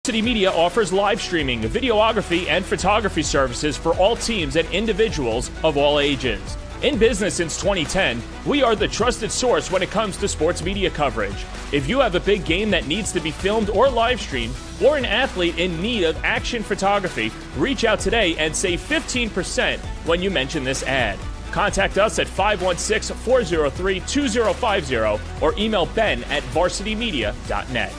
Varsity Media offers live streaming, videography, and photography services for all teams and individuals of all ages. In business since 2010, we are the trusted source when it comes to sports media coverage. If you have a big game that needs to be filmed or live streamed, or an athlete in need of action photography, reach out today and save 15% when you mention this ad. Contact us at 516-403-2050 or email ben@varsitymedia.net.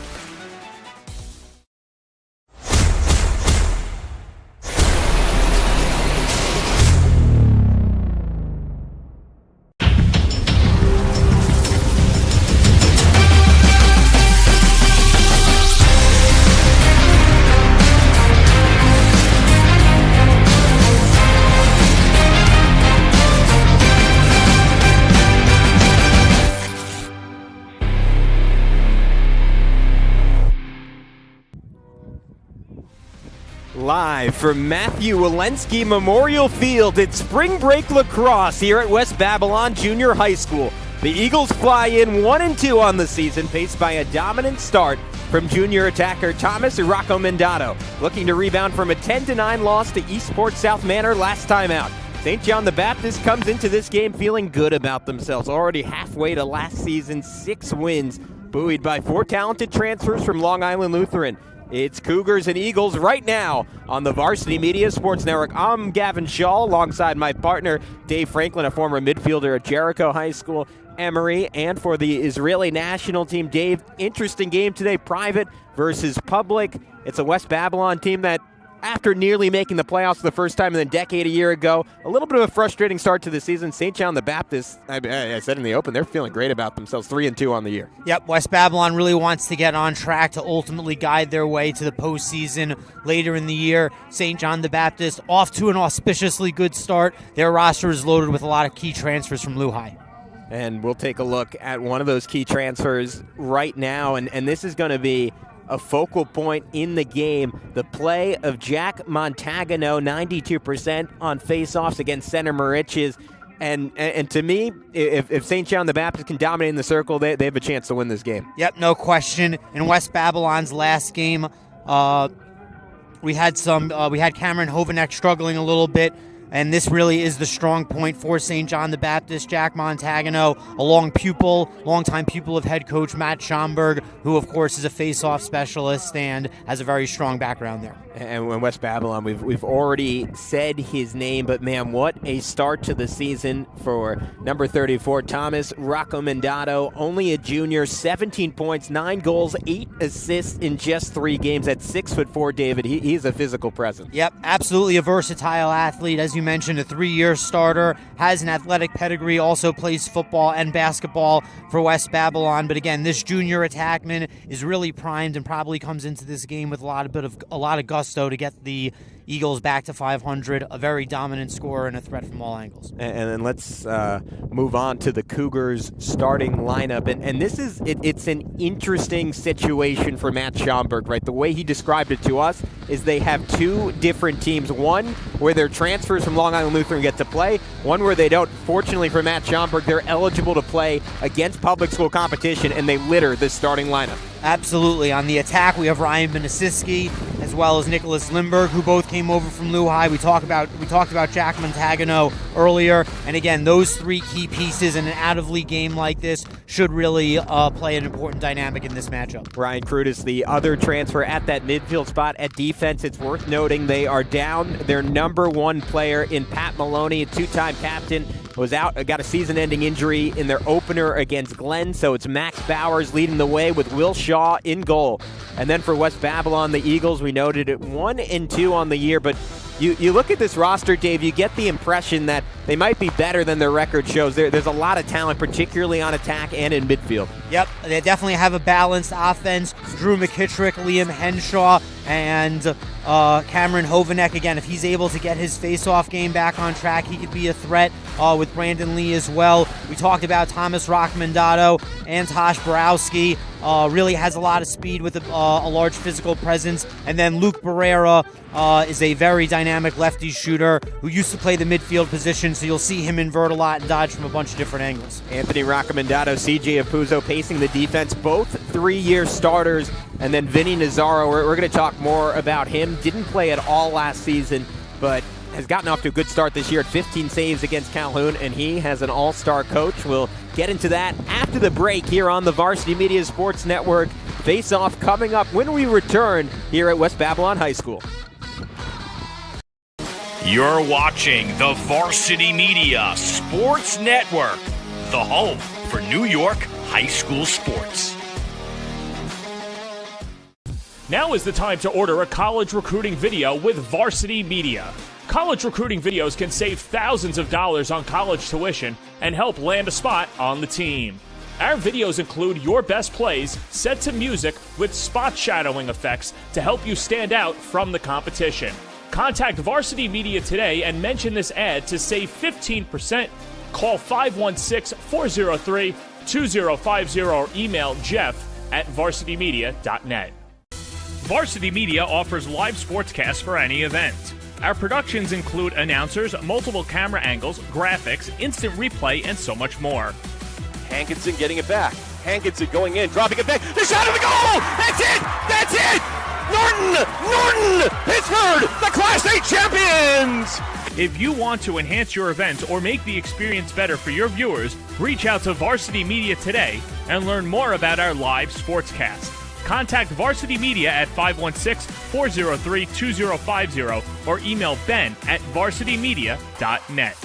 Live from Matthew Walensky Memorial Field, it's Spring Break Lacrosse here at West Babylon Junior High School. The Eagles fly in 1-2 on the season, paced by a dominant start from junior attacker Thomas Rocco-Mendato, looking to rebound from a 10-9 loss to Eastport South Manor last time out. St. John the Baptist comes into this game feeling good about themselves, already halfway to last season's 6 wins, buoyed by 4 talented transfers from Long Island Lutheran. It's Cougars and Eagles right now on the Varsity Media Sports Network. I'm Gavin Shaw alongside my partner Dave Franklin, a former midfielder at Jericho High School, Emory, and for the Israeli national team. Dave, interesting game today, private versus public. It's a West Babylon team that, after nearly making the playoffs for the first time in a decade a year ago, a little bit of a frustrating start to the season. St. John the Baptist, I said in the open, they're feeling great about themselves, 3-2 on the year. Yep, West Babylon really wants to get on track to ultimately guide their way to the postseason later in the year. St. John the Baptist off to an auspiciously good start. Their roster is loaded with a lot of key transfers from Lehigh. And we'll take a look at one of those key transfers right now, and this is going to be a focal point in the game. The play of Jack Montagano, 92% on face-offs against Center Mariches. And to me, if St. John the Baptist can dominate in the circle, they have a chance to win this game. Yep, no question. In West Babylon's last game, we had Cameron Hovanek struggling a little bit. And this really is the strong point for St. John the Baptist. Jack Montagano, a longtime pupil of head coach Matt Schomburg, who, of course, is a face-off specialist and has a very strong background there. And when West Babylon, we've already said his name, but man, what a start to the season for number 34, Thomas Rocco-Mendato. Only a junior, 17 points, 9 goals, 8 assists in just 3 games. At 6'4", David, he's a physical presence. Yep, absolutely a versatile athlete. As you mentioned, a 3-year starter, has an athletic pedigree, also plays football and basketball for West Babylon. But again, this junior attackman is really primed and probably comes into this game with a lot of gusto to get the Eagles back to 500, a very dominant scorer and a threat from all angles. And then let's move on to the Cougars starting lineup. And this is, it's an interesting situation for Matt Schomburg, right? The way he described it to us is they have 2 different teams. One where their transfers from Long Island Lutheran get to play, one where they don't. Fortunately for Matt Schomburg, they're eligible to play against public school competition, and they litter this starting lineup. Absolutely. On the attack, we have Ryan Benasiski as well as Nicholas Lindberg, who both came over from Lehigh. We talked about Jack Montagano earlier, and again, those 3 key pieces in an out-of-league game like this should really play an important dynamic in this matchup. Ryan Krutis, the other transfer at that midfield spot. At defense, it's worth noting they are down their number 1 player in Pat Maloney, a 2-time captain, was out, got a season-ending injury in their opener against Glenn, so it's Max Bowers leading the way with Will Shaw in goal. And then for West Babylon, the Eagles, we noted it 1-2 on the year, but you look at this roster, Dave, you get the impression that they might be better than their record shows. There's a lot of talent, particularly on attack and in midfield. Yep, they definitely have a balanced offense. Drew McKittrick, Liam Henshaw, and Cameron Hovanek. Again, if he's able to get his face-off game back on track, he could be a threat with Brandon Lee as well. We talked about Thomas Rocco-Mendato and Tosh Borowski. really has a lot of speed with a large physical presence. And then Luke Barrera is a very dynamic lefty shooter who used to play the midfield position, so you'll see him invert a lot and dodge from a bunch of different angles. Anthony Raccomandato, CJ Apuzzo pacing the defense, both 3-year starters. And then Vinny Nazzaro, we're going to talk more about him. Didn't play at all last season, but has gotten off to a good start this year at 15 saves against Calhoun, and he has an all-star coach. We'll get into that after the break here on the Varsity Media Sports Network. Face-off coming up when we return here at West Babylon High School. You're watching the Varsity Media Sports Network, the home for New York high school sports. Now is the time to order a college recruiting video with Varsity Media. College recruiting videos can save thousands of dollars on college tuition and help land a spot on the team. Our videos include your best plays set to music with spot shadowing effects to help you stand out from the competition. Contact Varsity Media today and mention this ad to save 15%. Call 516-403-2050 or email jeff@varsitymedia.net. Varsity Media offers live sportscasts for any event. Our productions include announcers, multiple camera angles, graphics, instant replay, and so much more. Hankinson getting it back. Hankinson going in, dropping it back. The shot of the goal! That's it! That's it! Norton! Pittsburgh, the Class A champions! If you want to enhance your event or make the experience better for your viewers, reach out to Varsity Media today and learn more about our live sportscast. Contact Varsity Media at 516-403-2050 or email ben@varsitymedia.net.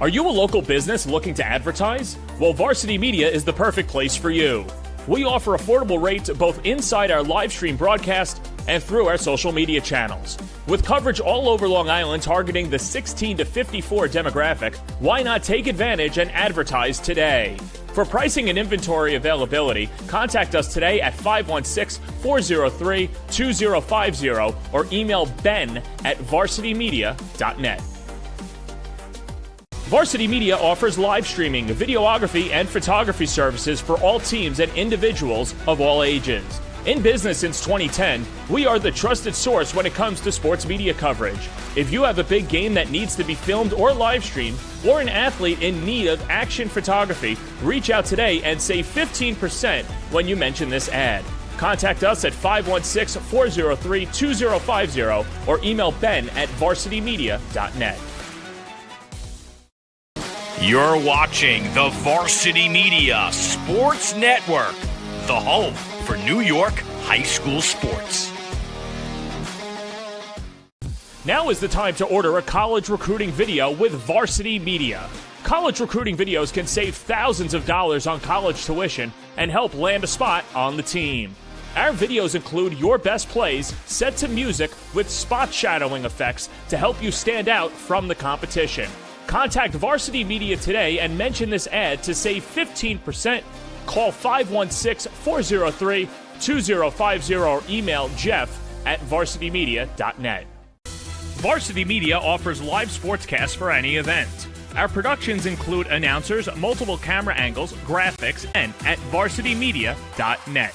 Are you a local business looking to advertise? Well, Varsity Media is the perfect place for you. We offer affordable rates both inside our live stream broadcast and through our social media channels. With coverage all over Long Island targeting the 16 to 54 demographic, why not take advantage and advertise today? For pricing and inventory availability, contact us today at 516-403-2050 or email ben@varsitymedia.net. Varsity Media offers live streaming, videography, and photography services for all teams and individuals of all ages. In business since 2010, we are the trusted source when it comes to sports media coverage. If you have a big game that needs to be filmed or live streamed, or an athlete in need of action photography, reach out today and save 15% when you mention this ad. Contact us at 516-403-2050 or email ben@varsitymedia.net. You're watching the Varsity Media Sports Network, the home for New York high school sports. Now is the time to order a college recruiting video with Varsity Media. College recruiting videos can save thousands of dollars on college tuition and help land a spot on the team. Our videos include your best plays set to music with spot shadowing effects to help you stand out from the competition. Contact Varsity Media today and mention this ad to save 15%. Call 516-403-2050 or email jeff@varsitymedia.net. Varsity Media offers live sportscasts for any event. Our productions include announcers, multiple camera angles, graphics, and at varsitymedia.net.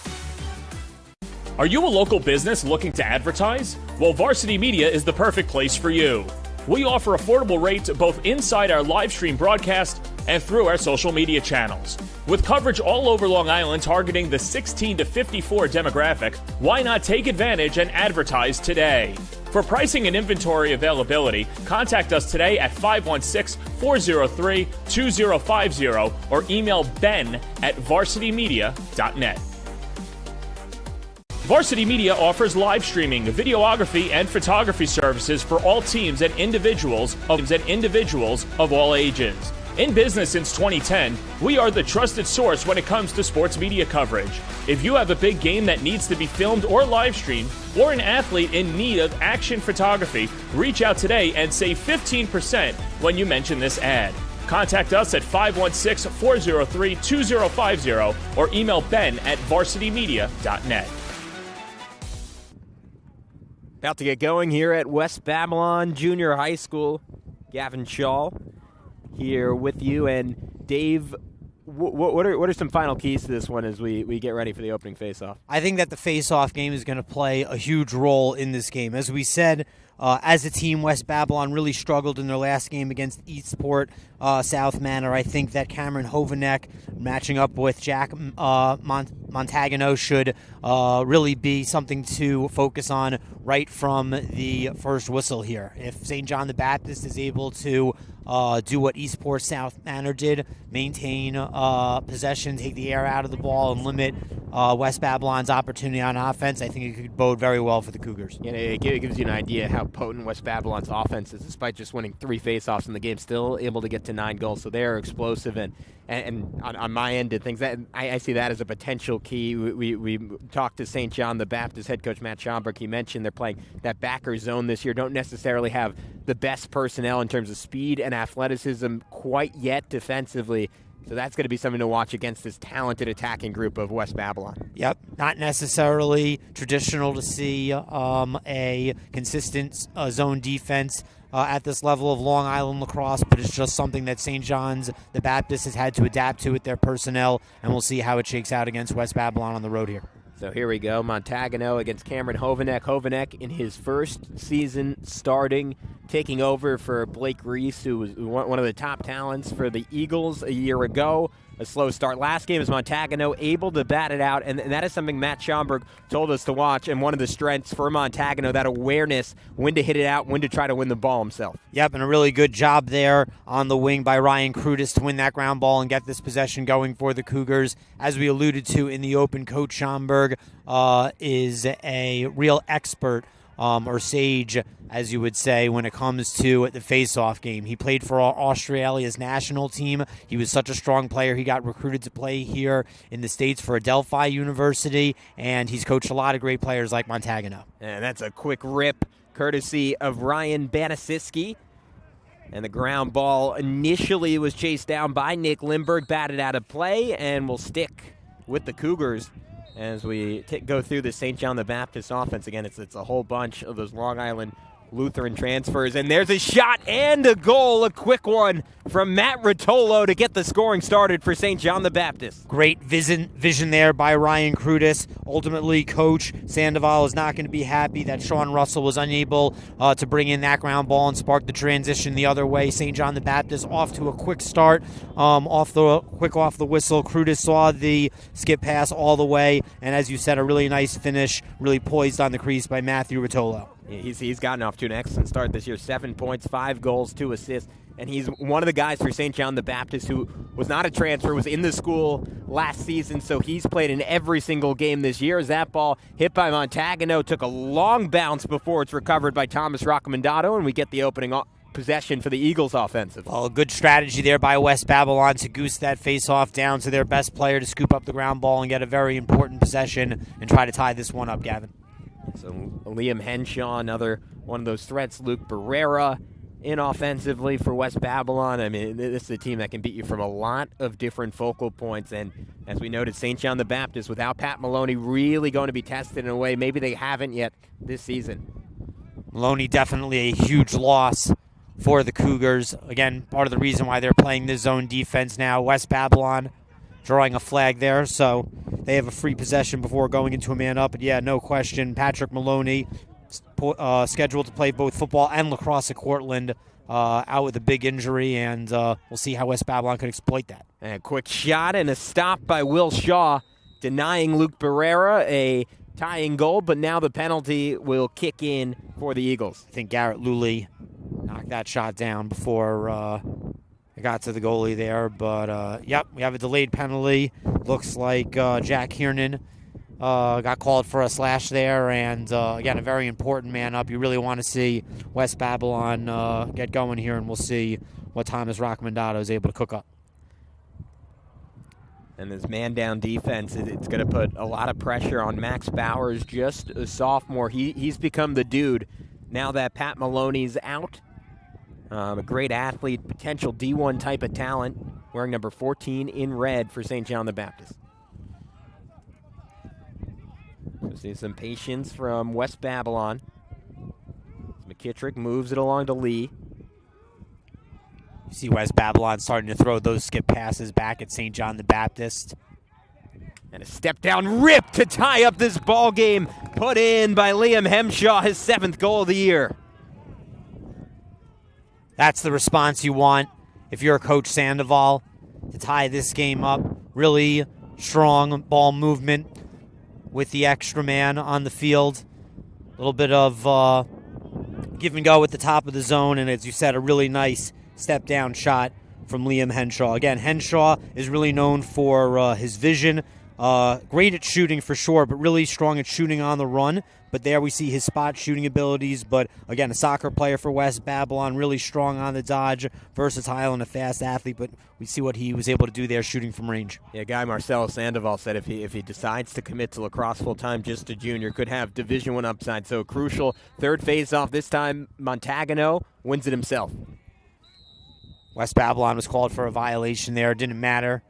Are you a local business looking to advertise? Well, Varsity Media is the perfect place for you. We offer affordable rates both inside our live stream broadcast and through our social media channels. With coverage all over Long Island targeting the 16 to 54 demographic, why not take advantage and advertise today? For pricing and inventory availability, contact us today at 516-403-2050 or email ben@varsitymedia.net. Varsity Media offers live streaming, videography, and photography services for all teams and individuals of all ages. In business since 2010, we are the trusted source when it comes to sports media coverage. If you have a big game that needs to be filmed or live streamed, or an athlete in need of action photography, reach out today and save 15% when you mention this ad. Contact us at 516-403-2050 or email ben@varsitymedia.net. About to get going here at West Babylon Junior High School. Gavin Shaw here with you, and Dave, what are some final keys to this one as we get ready for the opening faceoff? I think that the face-off game is going to play a huge role in this game. As we said, as a team, West Babylon really struggled in their last game against Eastport South Manor. I think that Cameron Hovanek matching up with Jack Montagano should really be something to focus on right from the first whistle here. If St. John the Baptist is able to do what Eastport South Manor did, maintain possession, take the air out of the ball, and limit West Babylon's opportunity on offense, I think it could bode very well for the Cougars. You know, it gives you an idea how potent West Babylon's offense is, despite just winning 3 faceoffs in the game, still able to get to 9 goals. So they're explosive, and on my end of things, that I see that as a potential key. We talked to St. John the Baptist head coach Matt Schomburg. He mentioned they're playing that backer zone this year. Don't necessarily have the best personnel in terms of speed and athleticism quite yet defensively. So that's going to be something to watch against this talented attacking group of West Babylon. Yep, not necessarily traditional to see a consistent zone defense at this level of Long Island lacrosse, but it's just something that St. John's the Baptist has had to adapt to with their personnel, and we'll see how it shakes out against West Babylon on the road here. So here we go, Montagano against Cameron Hovanek. Hovanek in his first season starting, taking over for Blake Reese, who was one of the top talents for the Eagles a year ago. A slow start last game is Montagano able to bat it out, and that is something Matt Schomburg told us to watch, and one of the strengths for Montagano, that awareness, when to hit it out, when to try to win the ball himself. Yep, and a really good job there on the wing by Ryan Krutis to win that ground ball and get this possession going for the Cougars. As we alluded to in the open, Coach Schomburg is a real expert or sage, as you would say, when it comes to the face-off game. He played for Australia's national team. He was such a strong player. He got recruited to play here in the States for Adelphi University, and he's coached a lot of great players like Montagano. And that's a quick rip, courtesy of Ryan Banasiski. And the ground ball initially was chased down by Nick Lindbergh, batted out of play, and will stick with the Cougars. As we go through the St. John the Baptist offense, again, it's a whole bunch of those Long Island Lutheran transfers. And there's a shot and a goal, a quick one from Matt Rotolo to get the scoring started for St. John the Baptist. Great vision there by Ryan Krutis. Ultimately, Coach Sandoval is not going to be happy that Sean Russell was unable to bring in that ground ball and spark the transition the other way. St. John the Baptist off to a quick start, off the whistle. Krutis saw the skip pass all the way, and as you said, a really nice finish, really poised on the crease by Matthew Rotolo. He's gotten off to an excellent start this year. 7 points, 5 goals, 2 assists. And he's one of the guys for St. John the Baptist who was not a transfer, was in the school last season, so he's played in every single game this year. As that ball hit by Montagano took a long bounce before it's recovered by Thomas Roccomandato, and we get the opening possession for the Eagles offensive. Well, a good strategy there by West Babylon to goose that face-off down to their best player to scoop up the ground ball and get a very important possession and try to tie this one up, Gavin. So Liam Henshaw, another one of those threats. Luke Barrera in offensively for West Babylon. I mean, this is a team that can beat you from a lot of different focal points. And as we noted, St. John the Baptist, without Pat Maloney, really going to be tested in a way maybe they haven't yet this season. Maloney definitely a huge loss for the Cougars. Again, part of the reason why they're playing this zone defense now. West Babylon drawing a flag there, so they have a free possession before going into a man-up. But yeah, no question, Patrick Maloney, scheduled to play both football and lacrosse at Cortland, out with a big injury, and we'll see how West Babylon can exploit that. And a quick shot and a stop by Will Shaw, denying Luke Barrera a tying goal, but now the penalty will kick in for the Eagles. I think Garrett Luley knocked that shot down before it got to the goalie there, but yep, we have a delayed penalty. Looks like Jack Kiernan got called for a slash there, and again, a very important man up. You really want to see West Babylon get going here, and we'll see what Thomas Roccomandato is able to cook up. And this man-down defense, it's going to put a lot of pressure on Max Bowers, just a sophomore. He's become the dude now that Pat Maloney's out. A great athlete, potential D1 type of talent, wearing number 14 in red for St. John the Baptist. So see some patience from West Babylon. McKittrick moves it along to Lee. You see West Babylon starting to throw those skip passes back at St. John the Baptist. And a step down rip to tie up this ball game, put in by Liam Hemshaw, his 7th goal of the year. That's the response you want if you're Coach Sandoval, to tie this game up. Really strong ball movement with the extra man on the field. A little bit of give and go at the top of the zone, and as you said, a really nice step down shot from Liam Henshaw. Again, Henshaw is really known for his vision. Great at shooting for sure, but really strong at shooting on the run. But there we see his spot shooting abilities. But again, a soccer player for West Babylon, really strong on the dodge, versatile and a fast athlete. But we see what he was able to do there shooting from range. Yeah, guy Marcelo Sandoval said if he decides to commit to lacrosse full-time, just a junior, could have Division I upside. So crucial. Third face-off this time, Montagano wins it himself. West Babylon was called for a violation there. Didn't matter.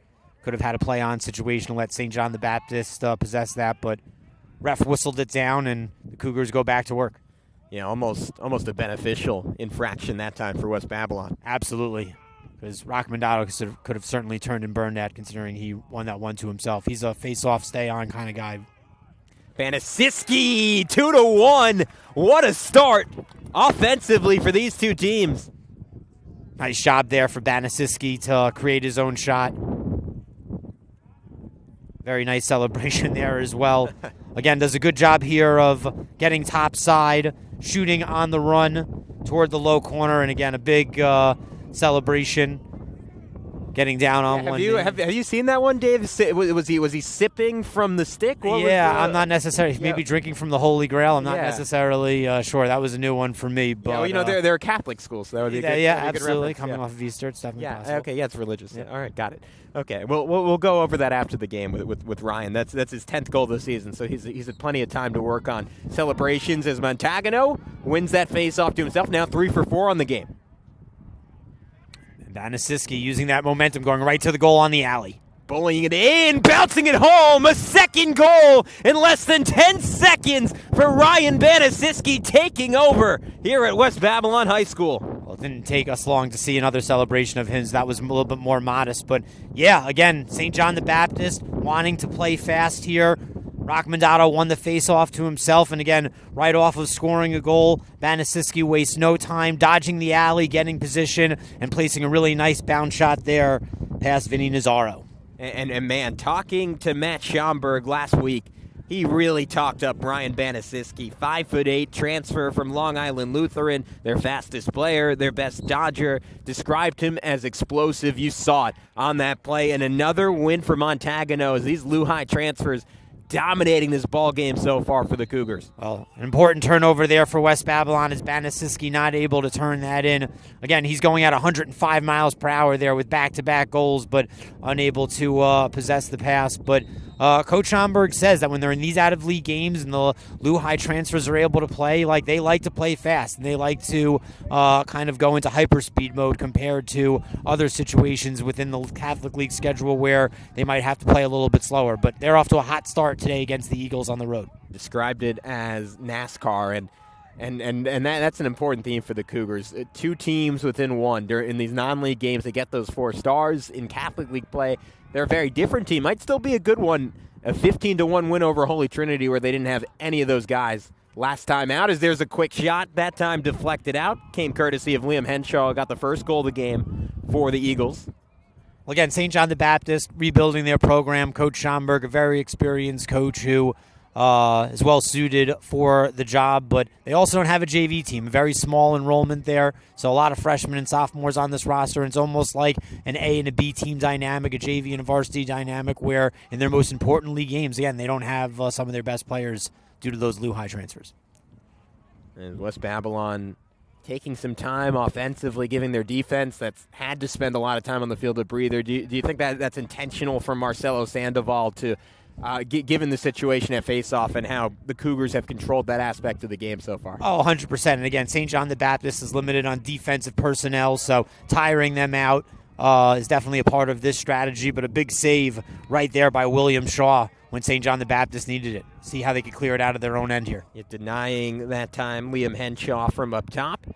Could have had a play-on situation to let St. John the Baptist possess that, but ref whistled it down, and the Cougars go back to work. Yeah, almost a beneficial infraction that time for West Babylon. Absolutely, because Rockmondado could have certainly turned and burned that, considering he won that one to himself. He's a face-off, stay-on kind of guy. Banasiski, 2-1. What a start offensively for these two teams. Nice job there for Banasiski to create his own shot. Very nice celebration there as well. Again, does a good job here of getting topside, shooting on the run toward the low corner, and again, a big celebration. Getting down on one. Have you seen that one, Dave? Was he sipping from the stick? I'm not necessarily. Maybe drinking from the Holy Grail. I'm not necessarily sure. That was a new one for me. But they're a Catholic school, so that would be good. Absolutely. Coming off of Easter, it's definitely possible. Okay, it's religious. Yeah. All right, got it. Okay, we'll go over that after the game with Ryan. That's his 10th goal of the season, so he's had plenty of time to work on celebrations as Montagano wins that face-off to himself. Now 3 for 4 on the game. Banasiski using that momentum, going right to the goal on the alley. Bullying it in, bouncing it home. A second goal in less than 10 seconds for Ryan Banasiski, taking over here at West Babylon High School. Well, it didn't take us long to see another celebration of his. That was a little bit more modest. But, yeah, again, St. John the Baptist wanting to play fast here. Rockmondado won the face-off to himself, and again, right off of scoring a goal, Banasiski wastes no time, dodging the alley, getting position, and placing a really nice bounce shot there past Vinny Nazaro. And man, talking to Matt Schomburg last week, he really talked up Ryan Banasiski. 5'8", transfer from Long Island Lutheran, their fastest player, their best dodger. Described him as explosive. You saw it on that play. And another win for Montagano as these Lehigh transfers dominating this ball game so far for the Cougars. Well, an important turnover there for West Babylon as Banasiski not able to turn that in. Again, he's going at 105 miles per hour there with back-to-back goals, but unable to possess the pass. But Coach Schomburg says that when they're in these out-of-league games and the Lehigh transfers are able to play, they like to play fast, and they like to kind of go into hyperspeed mode compared to other situations within the Catholic League schedule where they might have to play a little bit slower. But they're off to a hot start today against the Eagles on the road. Described it as NASCAR, and that's an important theme for the Cougars. 2 teams within one. They're in these non-league games. They get those 4 stars. In Catholic League play, they're a very different team. Might still be a good one. A 15-1 win over Holy Trinity where they didn't have any of those guys last time out. As there's a quick shot, that time deflected out. Came courtesy of Liam Henshaw. Got the first goal of the game for the Eagles. Well, again, St. John the Baptist rebuilding their program. Coach Schomburg, a very experienced coach who is well suited for the job, but they also don't have a JV team. A very small enrollment there, so a lot of freshmen and sophomores on this roster. And it's almost like an A and a B team dynamic, a JV and a varsity dynamic, where in their most important league games, again, they don't have some of their best players due to those Lehigh transfers. And West Babylon taking some time offensively, giving their defense that's had to spend a lot of time on the field a breather. Do you think that's intentional from Marcelo Sandoval to given the situation at faceoff and how the Cougars have controlled that aspect of the game so far? Oh, 100%. And again, St. John the Baptist is limited on defensive personnel, so tiring them out is definitely a part of this strategy, but a big save right there by William Shaw when St. John the Baptist needed it. See how they could clear it out of their own end here. Denying that time Liam Henshaw from up top.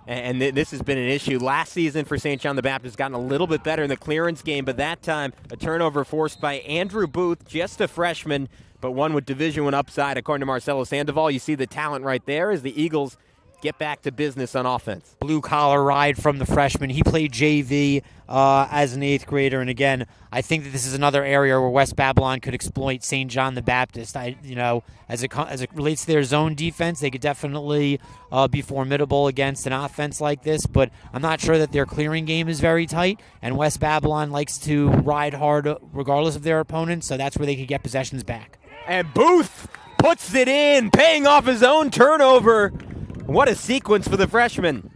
And this has been an issue. Last season for St. John the Baptist, gotten a little bit better in the clearance game, but that time a turnover forced by Andrew Booth, just a freshman, but one with Division I upside, according to Marcelo Sandoval. You see the talent right there as the Eagles get back to business on offense. Blue-collar ride from the freshman. He played JV as an 8th grader, and again, I think that this is another area where West Babylon could exploit St. John the Baptist. As it relates to their zone defense, they could definitely be formidable against an offense like this, but I'm not sure that their clearing game is very tight, and West Babylon likes to ride hard regardless of their opponent, so that's where they could get possessions back. And Booth puts it in, paying off his own turnover. What a sequence for the freshman.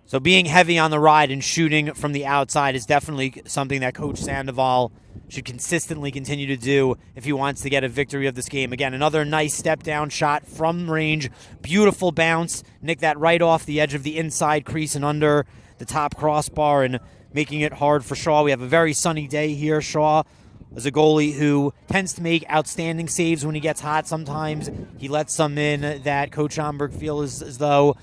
So being heavy on the ride and shooting from the outside is definitely something that Coach Sandoval should consistently continue to do if he wants to get a victory of this game. Again, another nice step-down shot from range. Beautiful bounce. Nick that right off the edge of the inside crease and under the top crossbar and making it hard for Shaw. We have a very sunny day here. Shaw is a goalie who tends to make outstanding saves when he gets hot. Sometimes he lets some in that Coach Schomburg feels as though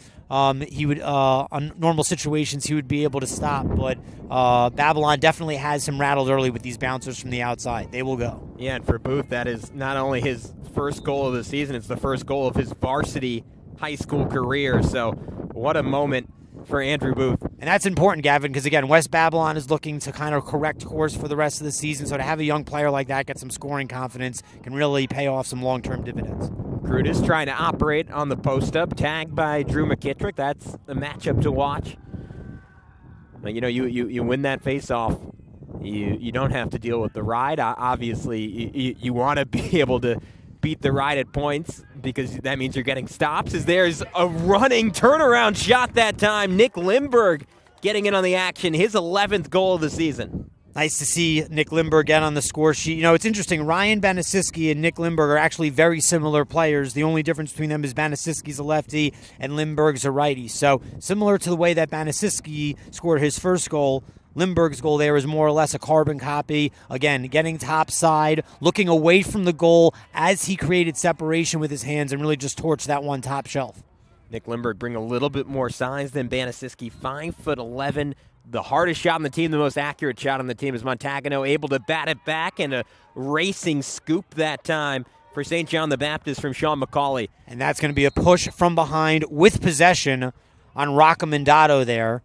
he would, on normal situations, he would be able to stop. But Babylon definitely has him rattled early with these bouncers from the outside. They will go. Yeah, and for Booth, that is not only his first goal of the season, it's the first goal of his varsity high school career. So what a moment for Andrew Booth. And that's important, Gavin, because, again, West Babylon is looking to kind of correct course for the rest of the season. So to have a young player like that get some scoring confidence can really pay off some long-term dividends. Crutis trying to operate on the post-up, tagged by Drew McKittrick. That's a matchup to watch. But, you win that face-off. You don't have to deal with the ride. Obviously, you want to be able to beat the ride at points because that means you're getting stops. As there's a running turnaround shot that time. Nick Lindberg getting in on the action, his 11th goal of the season. Nice to see Nick Lindberg get on the score sheet. It's interesting. Ryan Banasiski and Nick Lindberg are actually very similar players. The only difference between them is Banasiski's a lefty and Lindberg's a righty. So similar to the way that Banasiski scored his first goal, Lindberg's goal there is more or less a carbon copy. Again, getting topside, looking away from the goal as he created separation with his hands and really just torched that one top shelf. Nick Lindberg bring a little bit more size than Banasiski, 5'11", the hardest shot on the team, the most accurate shot on the team is Montagano, able to bat it back and a racing scoop that time for St. John the Baptist from Sean McCauley. And that's going to be a push from behind with possession on Roccomandato there,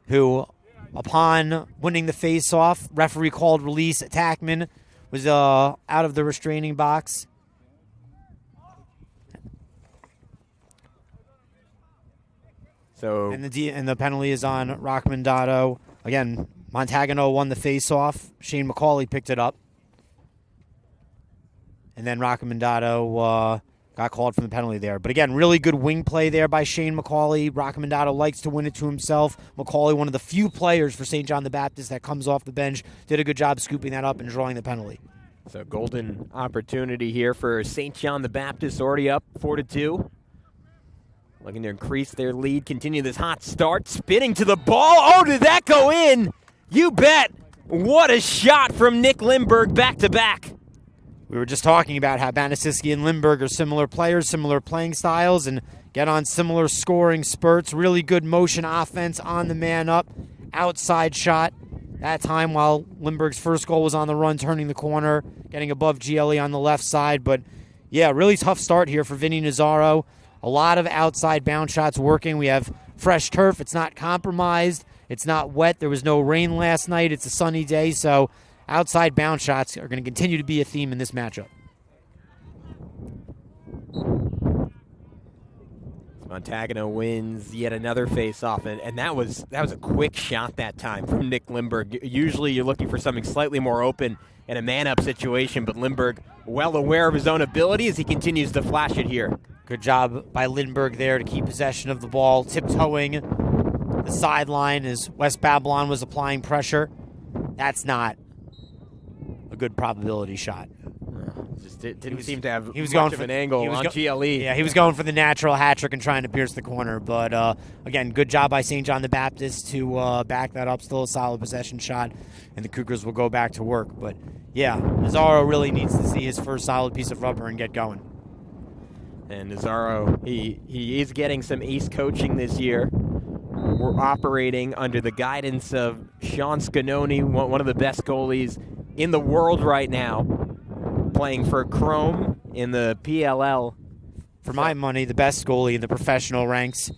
who, upon winning the face-off, referee called release. Attackman was out of the restraining box. So and the penalty is on Roccomandato. Again, Montagano won the face-off. Shane McCauley picked it up. And then Roccomandato got called from the penalty there. But again, really good wing play there by Shane McCauley. Roccomandato likes to win it to himself. McCauley, one of the few players for St. John the Baptist that comes off the bench, did a good job scooping that up and drawing the penalty. So golden opportunity here for St. John the Baptist, already up 4-2. Looking to increase their lead, continue this hot start, spinning to the ball. Oh, did that go in? You bet. What a shot from Nick Lindberg back-to-back. We were just talking about how Banasiski and Lindberg are similar players, similar playing styles, and get on similar scoring spurts. Really good motion offense on the man up. Outside shot that time while Lindberg's first goal was on the run, turning the corner, getting above GLE on the left side. But, yeah, really tough start here for Vinny Nazzaro. A lot of outside bounce shots working. We have fresh turf. It's not compromised. It's not wet. There was no rain last night. It's a sunny day, so outside bounce shots are going to continue to be a theme in this matchup. Montagano wins yet another face-off, and that was a quick shot that time from Nick Lindberg. Usually you're looking for something slightly more open in a man-up situation, but Lindberg well aware of his own ability as he continues to flash it here. Good job by Lindberg there to keep possession of the ball, tiptoeing the sideline as West Babylon was applying pressure. That's not a good probability shot. Just didn't seem to have much of an angle on GLE. Yeah, he was going for the natural hat trick and trying to pierce the corner. But, again, good job by St. John the Baptist to back that up. Still a solid possession shot, and the Cougars will go back to work. But, yeah, Nazzaro really needs to see his first solid piece of rubber and get going. And Nazaro, he is getting some ace coaching this year. We're operating under the guidance of Sean Scanoni, one of the best goalies in the world right now, playing for Chrome in the PLL. For my money, the best goalie in the professional ranks.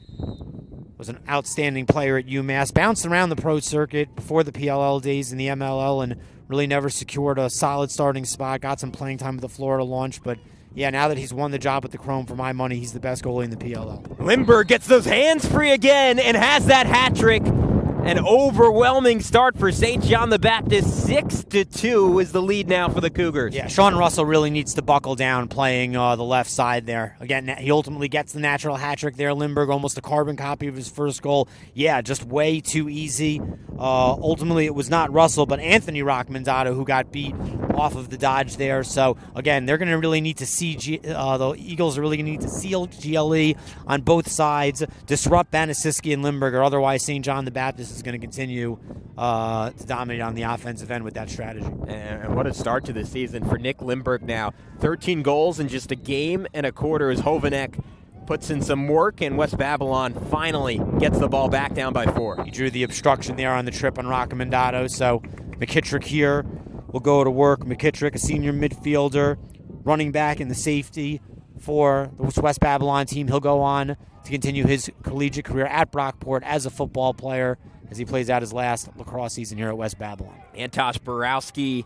Was an outstanding player at UMass. Bounced around the pro circuit before the PLL days in the MLL and really never secured a solid starting spot. Got some playing time with the Florida launch, but yeah, now that he's won the job at the Chrome, for my money, he's the best goalie in the PLL. Lindbergh gets those hands free again and has that hat trick. An overwhelming start for St. John the Baptist. 6-2 is the lead now for the Cougars. Yeah, Sean Russell really needs to buckle down playing the left side there. Again, he ultimately gets the natural hat trick there. Lindbergh, almost a carbon copy of his first goal. Yeah, just way too easy. Ultimately, it was not Russell, but Anthony Rockmandato who got beat off of the dodge there. So, again, they're going to really need to see, the Eagles are really going to need to seal GLE on both sides, disrupt Banasiski and Lindbergh, or otherwise St. John the Baptist is going to continue to dominate on the offensive end with that strategy. And what a start to the season for Nick Lindbergh now. 13 goals in just a game and a quarter as Hovanek puts in some work, and West Babylon finally gets the ball back down by 4. He drew the obstruction there on the trip on Roccomandato, so McKittrick here will go to work. McKittrick, a senior midfielder, running back in the safety for the West Babylon team. He'll go on to continue his collegiate career at Brockport as a football player as he plays out his last lacrosse season here at West Babylon. Antosh Borowski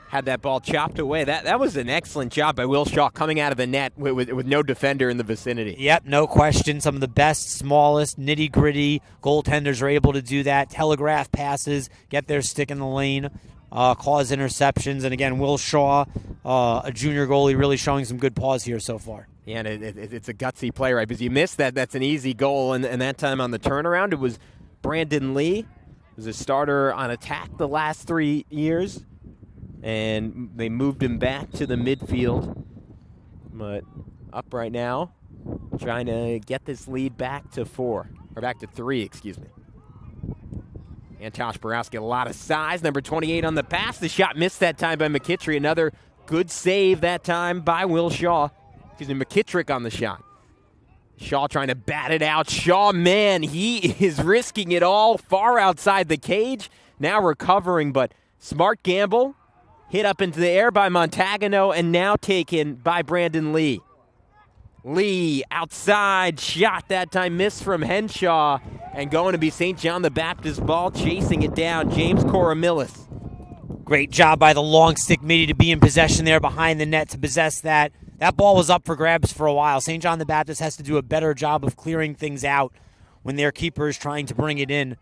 had that ball chopped away. That was an excellent job by Will Shaw coming out of the net with no defender in the vicinity. Yep, no question. Some of the best, smallest, nitty-gritty goaltenders are able to do that. Telegraph passes, get their stick in the lane, cause interceptions. And again, Will Shaw, a junior goalie, really showing some good paws here so far. Yeah, and it's a gutsy play, right? Because you missed that. That's an easy goal. And that time on the turnaround, it was Brandon Lee. Was a starter on attack the last 3 years. And they moved him back to the midfield. But up right now, trying to get this lead back to 4. Or back to 3, excuse me. Antosh Borowski, a lot of size. Number 28 on the pass. The shot missed that time by McKittrick. Another good save that time by Will Shaw. Excuse me, McKittrick on the shot. Shaw trying to bat it out. Shaw, man, he is risking it all far outside the cage. Now recovering, but smart gamble. Hit up into the air by Montagano and now taken by Brandon Lee. Lee outside, shot that time, missed from Henshaw, and going to be St. John the Baptist ball, chasing it down, James Koromillis. Great job by the long stick midi to be in possession there behind the net to possess that. That ball was up for grabs for a while. St. John the Baptist has to do a better job of clearing things out when their keeper is trying to bring it in.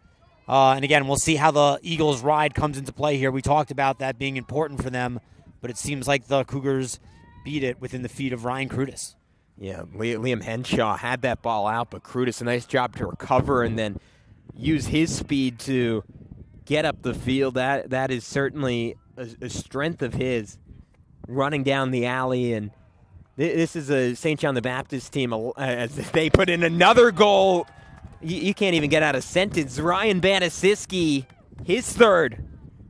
And again, we'll see how the Eagles' ride comes into play here. We talked about that being important for them, but it seems like the Cougars beat it within the feet of Ryan Krutis. Yeah, Liam Henshaw had that ball out, but Krutis, a nice job to recover and then use his speed to get up the field. That is certainly a strength of his, running down the alley. And this is a St. John the Baptist team as they put in another goal. You can't even get out a sentence. Ryan Banasiski, his third.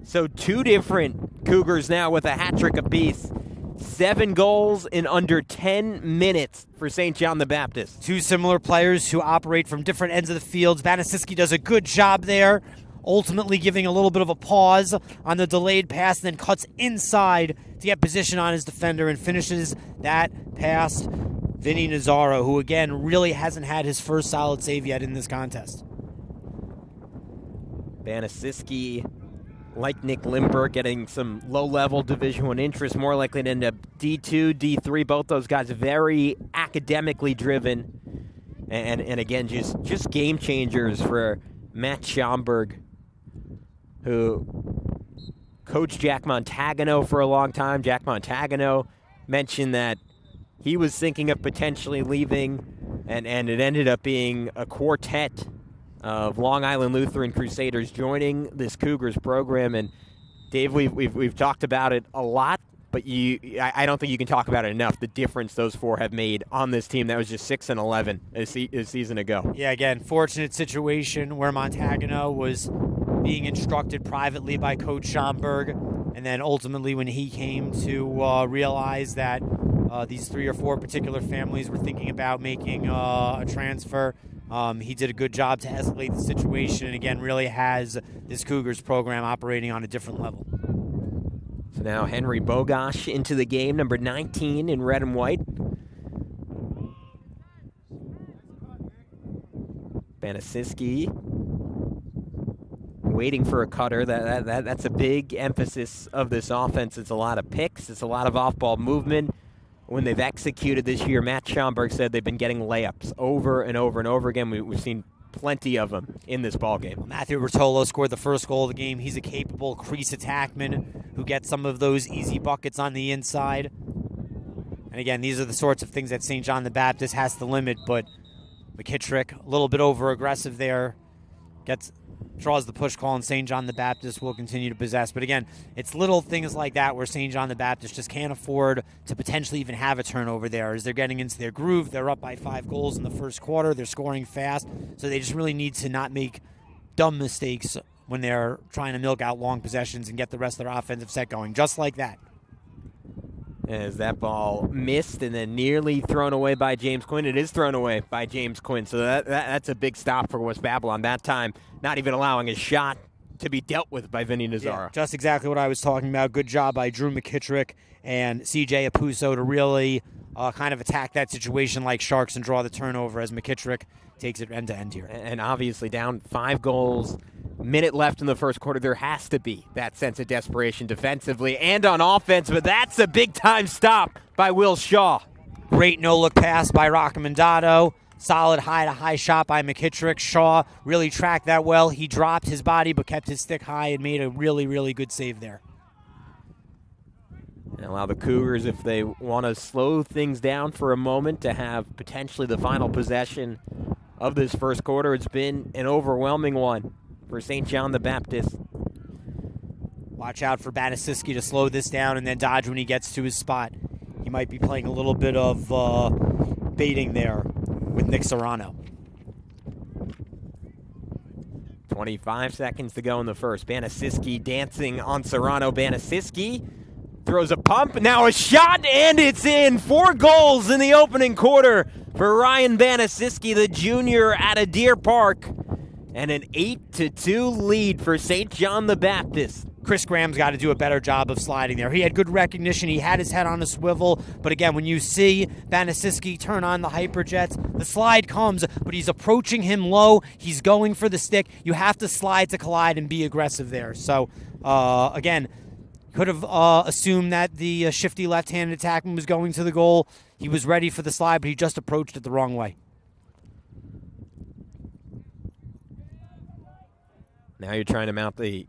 So 2 different Cougars now with a hat trick apiece. 7 goals in under 10 minutes for St. John the Baptist. 2 similar players who operate from different ends of the fields. Banasiski does a good job there, ultimately giving a little bit of a pause on the delayed pass, and then cuts inside to get position on his defender and finishes that pass. Vinny Nazaro, who again really hasn't had his first solid save yet in this contest. Banasiski, like Nick Lindbergh, getting some low-level Division I interest, more likely to end up D2, D3. Both those guys very academically driven, and again, just game changers for Matt Schomburg, who coached Jack Montagano for a long time. Jack Montagano mentioned that he was thinking of potentially leaving, and it ended up being a quartet of Long Island Lutheran Crusaders joining this Cougars program. And Dave, we've talked about it a lot, but I don't think you can talk about it enough, the difference those 4 have made on this team that was just 6-11 a season ago. Yeah, again, fortunate situation where Montagano was being instructed privately by Coach Schomburg, and then ultimately when he came to realize that these 3 or 4 particular families were thinking about making a transfer. He did a good job to escalate the situation, and again, really has this Cougars program operating on a different level. So now Henry Bogosh into the game, number 19 in red and white. Banasiski waiting for a cutter. That's a big emphasis of this offense. It's a lot of picks. It's a lot of off-ball movement. When they've executed this year, Matt Schaumburg said they've been getting layups over and over and over again. We've seen plenty of them in this ballgame. Matthew Bertolo scored the first goal of the game. He's a capable crease attackman who gets some of those easy buckets on the inside. And again, these are the sorts of things that St. John the Baptist has to limit, but McKittrick, a little bit over-aggressive there, draws the push call, and St. John the Baptist will continue to possess. But again, it's little things like that where St. John the Baptist just can't afford to potentially even have a turnover there. As they're getting into their groove, they're up by 5 goals in the first quarter. They're scoring fast, so they just really need to not make dumb mistakes when they're trying to milk out long possessions and get the rest of their offensive set going, just like that. As that ball missed and then nearly thrown away by James Quinn. It is thrown away by James Quinn, so that's a big stop for West Babylon. That time, not even allowing a shot to be dealt with by Vinny Nazaro. Yeah, just exactly what I was talking about. Good job by Drew McKittrick and C.J. Apuso to really kind of attack that situation like sharks and draw the turnover as McKittrick takes it end to end here. And obviously down 5 goals, minute left in the first quarter. There has to be that sense of desperation defensively and on offense, but that's a big-time stop by Will Shaw. Great no-look pass by Roccomandato. Solid high-to-high shot by McKittrick. Shaw really tracked that well. He dropped his body but kept his stick high and made a really, really good save there. And allow the Cougars, if they want to slow things down for a moment, to have potentially the final possession of this first quarter. It's been an overwhelming one for St. John the Baptist. Watch out for Banasiski to slow this down and then dodge when he gets to his spot. He might be playing a little bit of baiting there with Nick Serrano. 25 seconds to go in the first. Banasiski dancing on Serrano. Banasiski throws a pump, now a shot, and it's in. 4 goals in the opening quarter for Ryan Banasiski, the junior out of Deer Park. And an 8-2 lead for St. John the Baptist. Chris Graham's got to do a better job of sliding there. He had good recognition. He had his head on a swivel. But again, when you see Banasiski turn on the Hyperjets, the slide comes, but he's approaching him low. He's going for the stick. You have to slide to collide and be aggressive there. So, again, could have assumed that the shifty left-handed attackman was going to the goal. He was ready for the slide, but he just approached it the wrong way. Now you're trying to mount the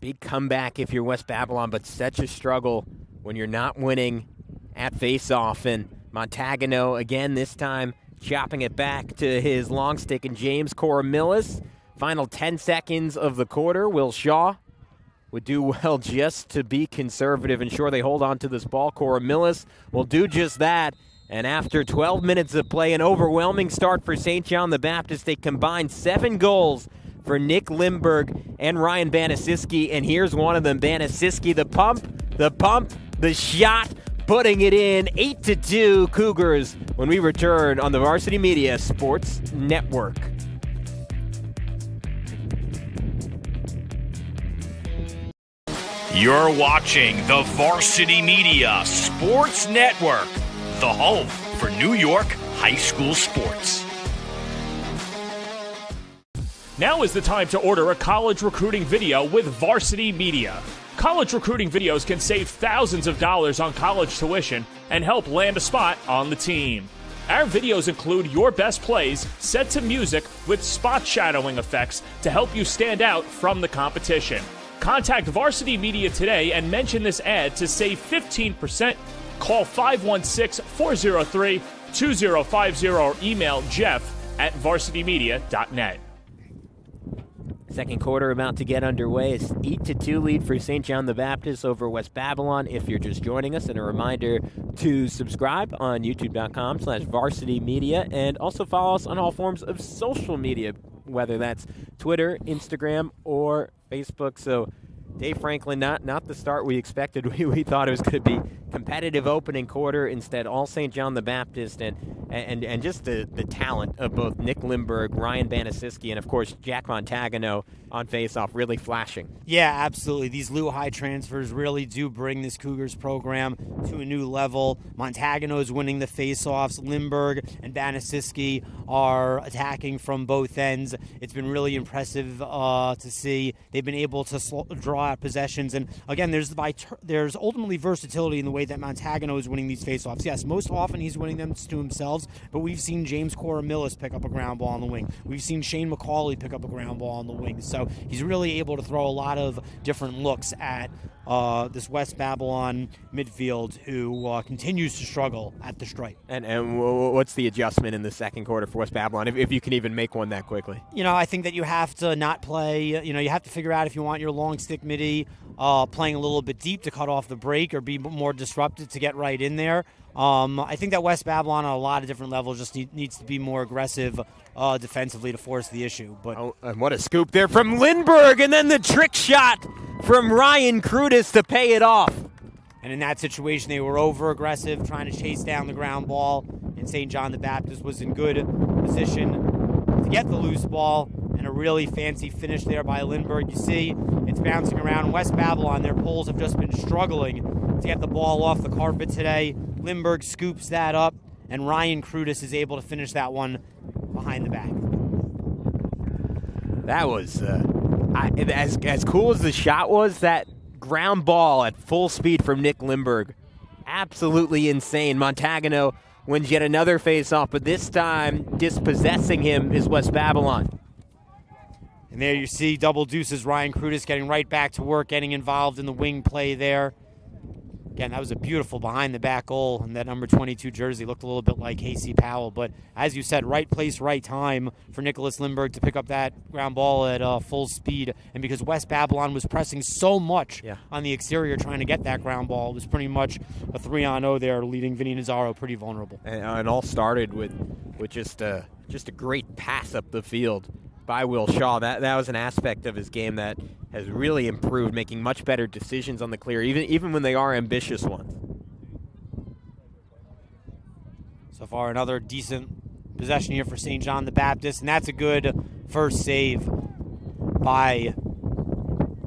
big comeback if you're West Babylon, but such a struggle when you're not winning at face-off. And Montagano, again, this time chopping it back to his long stick, and James Coromillis. Final 10 seconds of the quarter. Will Shaw would do well just to be conservative, ensure they hold on to this ball. Coromillis will do just that. And after 12 minutes of play, an overwhelming start for St. John the Baptist. They combined 7 goals for Nick Limberg and Ryan Banasiski. And here's one of them, Banasiski, the pump, the shot, putting it in. 8-2 Cougars when we return on the Varsity Media Sports Network. You're watching the Varsity Media Sports Network, the home for New York high school sports. Now is the time to order a college recruiting video with Varsity Media. College recruiting videos can save thousands of dollars on college tuition and help land a spot on the team. Our videos include your best plays set to music with spot shadowing effects to help you stand out from the competition. Contact Varsity Media today and mention this ad to save 15%. Call 516-403-2050 or email jeff@varsitymedia.net. Second quarter about to get underway. It's 8-2 lead for St. John the Baptist over West Babylon. If you're just joining us, and a reminder to subscribe on youtube.com/varsity media, and also follow us on all forms of social media, whether that's Twitter, Instagram, or Facebook. So Dave Franklin, not the start we expected. We thought it was going to be competitive opening quarter. Instead, all St. John the Baptist and just the talent of both Nick Lindberg, Ryan Banasiski, and, of course, Jack Montagano on faceoff really flashing. Yeah, absolutely. These Lou High transfers really do bring this Cougars program to a new level. Montagano is winning the faceoffs. Lindberg and Banasiski are attacking from both ends. It's been really impressive to see. They've been able to draw out possessions. And, again, there's ultimately versatility in the way that Montagano is winning these faceoffs. Yes, most often he's winning them to himself, but we've seen James Coromillis pick up a ground ball on the wing. We've seen Shane McCauley pick up a ground ball on the wing. So he's really able to throw a lot of different looks at this West Babylon midfield who continues to struggle at the stripe. And what's the adjustment in the second quarter for West Babylon, if you can even make one that quickly? I think that you have to not play, you have to figure out if you want your long stick midi playing a little bit deep to cut off the break or be more disruptive to get right in there. I think that West Babylon on a lot of different levels just needs to be more aggressive defensively to force the issue. But and what a scoop there from Lindberg, and then the trick shot from Ryan Crudis to pay it off. And in that situation, they were over-aggressive, trying to chase down the ground ball, and St. John the Baptist was in good position to get the loose ball, and a really fancy finish there by Lindberg. You see, it's bouncing around. West Babylon, their poles have just been struggling to get the ball off the carpet today. Lindberg scoops that up, and Ryan Crudis is able to finish that one behind the back. That was, as cool as the shot was, that ground ball at full speed from Nick Lindberg. Absolutely insane. Montagano wins yet another face-off, but this time dispossessing him is West Babylon. And there you see double deuces, Ryan Crudis getting right back to work, getting involved in the wing play there. Again, that was a beautiful behind-the-back goal, and that number 22 jersey looked a little bit like Casey Powell. But as you said, right place, right time for Nicholas Lindberg to pick up that ground ball at full speed. And because West Babylon was pressing so much on the exterior trying to get that ground ball, it was pretty much a 3-on-0 there, leaving Vinny Nazaro pretty vulnerable. And all started with just a great pass up the field by Will Shaw. That was an aspect of his game that has really improved, making much better decisions on the clear, even when they are ambitious ones. So far, another decent possession here for St. John the Baptist, and that's a good first save by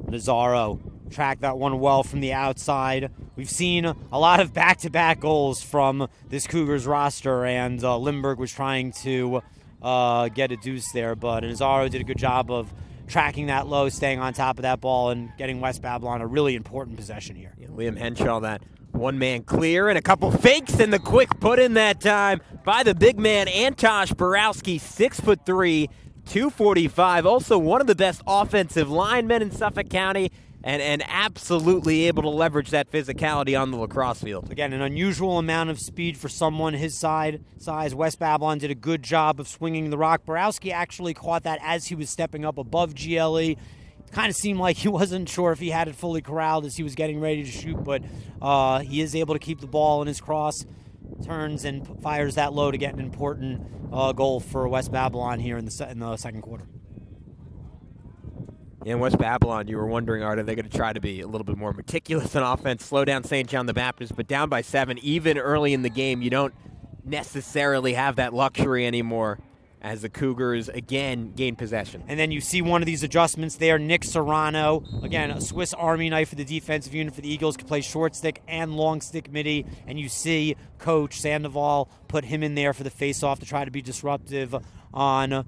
Nazaro. Tracked that one well from the outside. We've seen a lot of back-to-back goals from this Cougars roster, and Lindberg was trying to get a deuce there, but Nazaro did a good job of tracking that low, staying on top of that ball, and getting West Babylon a really important possession here. Yeah, Liam Henshaw, that one-man clear, and a couple fakes, and the quick put in that time by the big man, Antosh Borowski, 6'3", 245, also one of the best offensive linemen in Suffolk County, and absolutely able to leverage that physicality on the lacrosse field. Again, an unusual amount of speed for someone his size. West Babylon did a good job of swinging the rock. Borowski actually caught that as he was stepping up above GLE. Kind of seemed like he wasn't sure if he had it fully corralled as he was getting ready to shoot, but he is able to keep the ball in his cross, turns and fires that low to get an important goal for West Babylon here in the second quarter. In West Babylon, you were wondering, are they going to try to be a little bit more meticulous on offense, slow down St. John the Baptist, but down by 7, even early in the game, you don't necessarily have that luxury anymore as the Cougars, again, gain possession. And then you see one of these adjustments there, Nick Serrano. Again, a Swiss Army knife for the defensive unit for the Eagles, can play short stick and long stick midi. And you see Coach Sandoval put him in there for the face-off to try to be disruptive on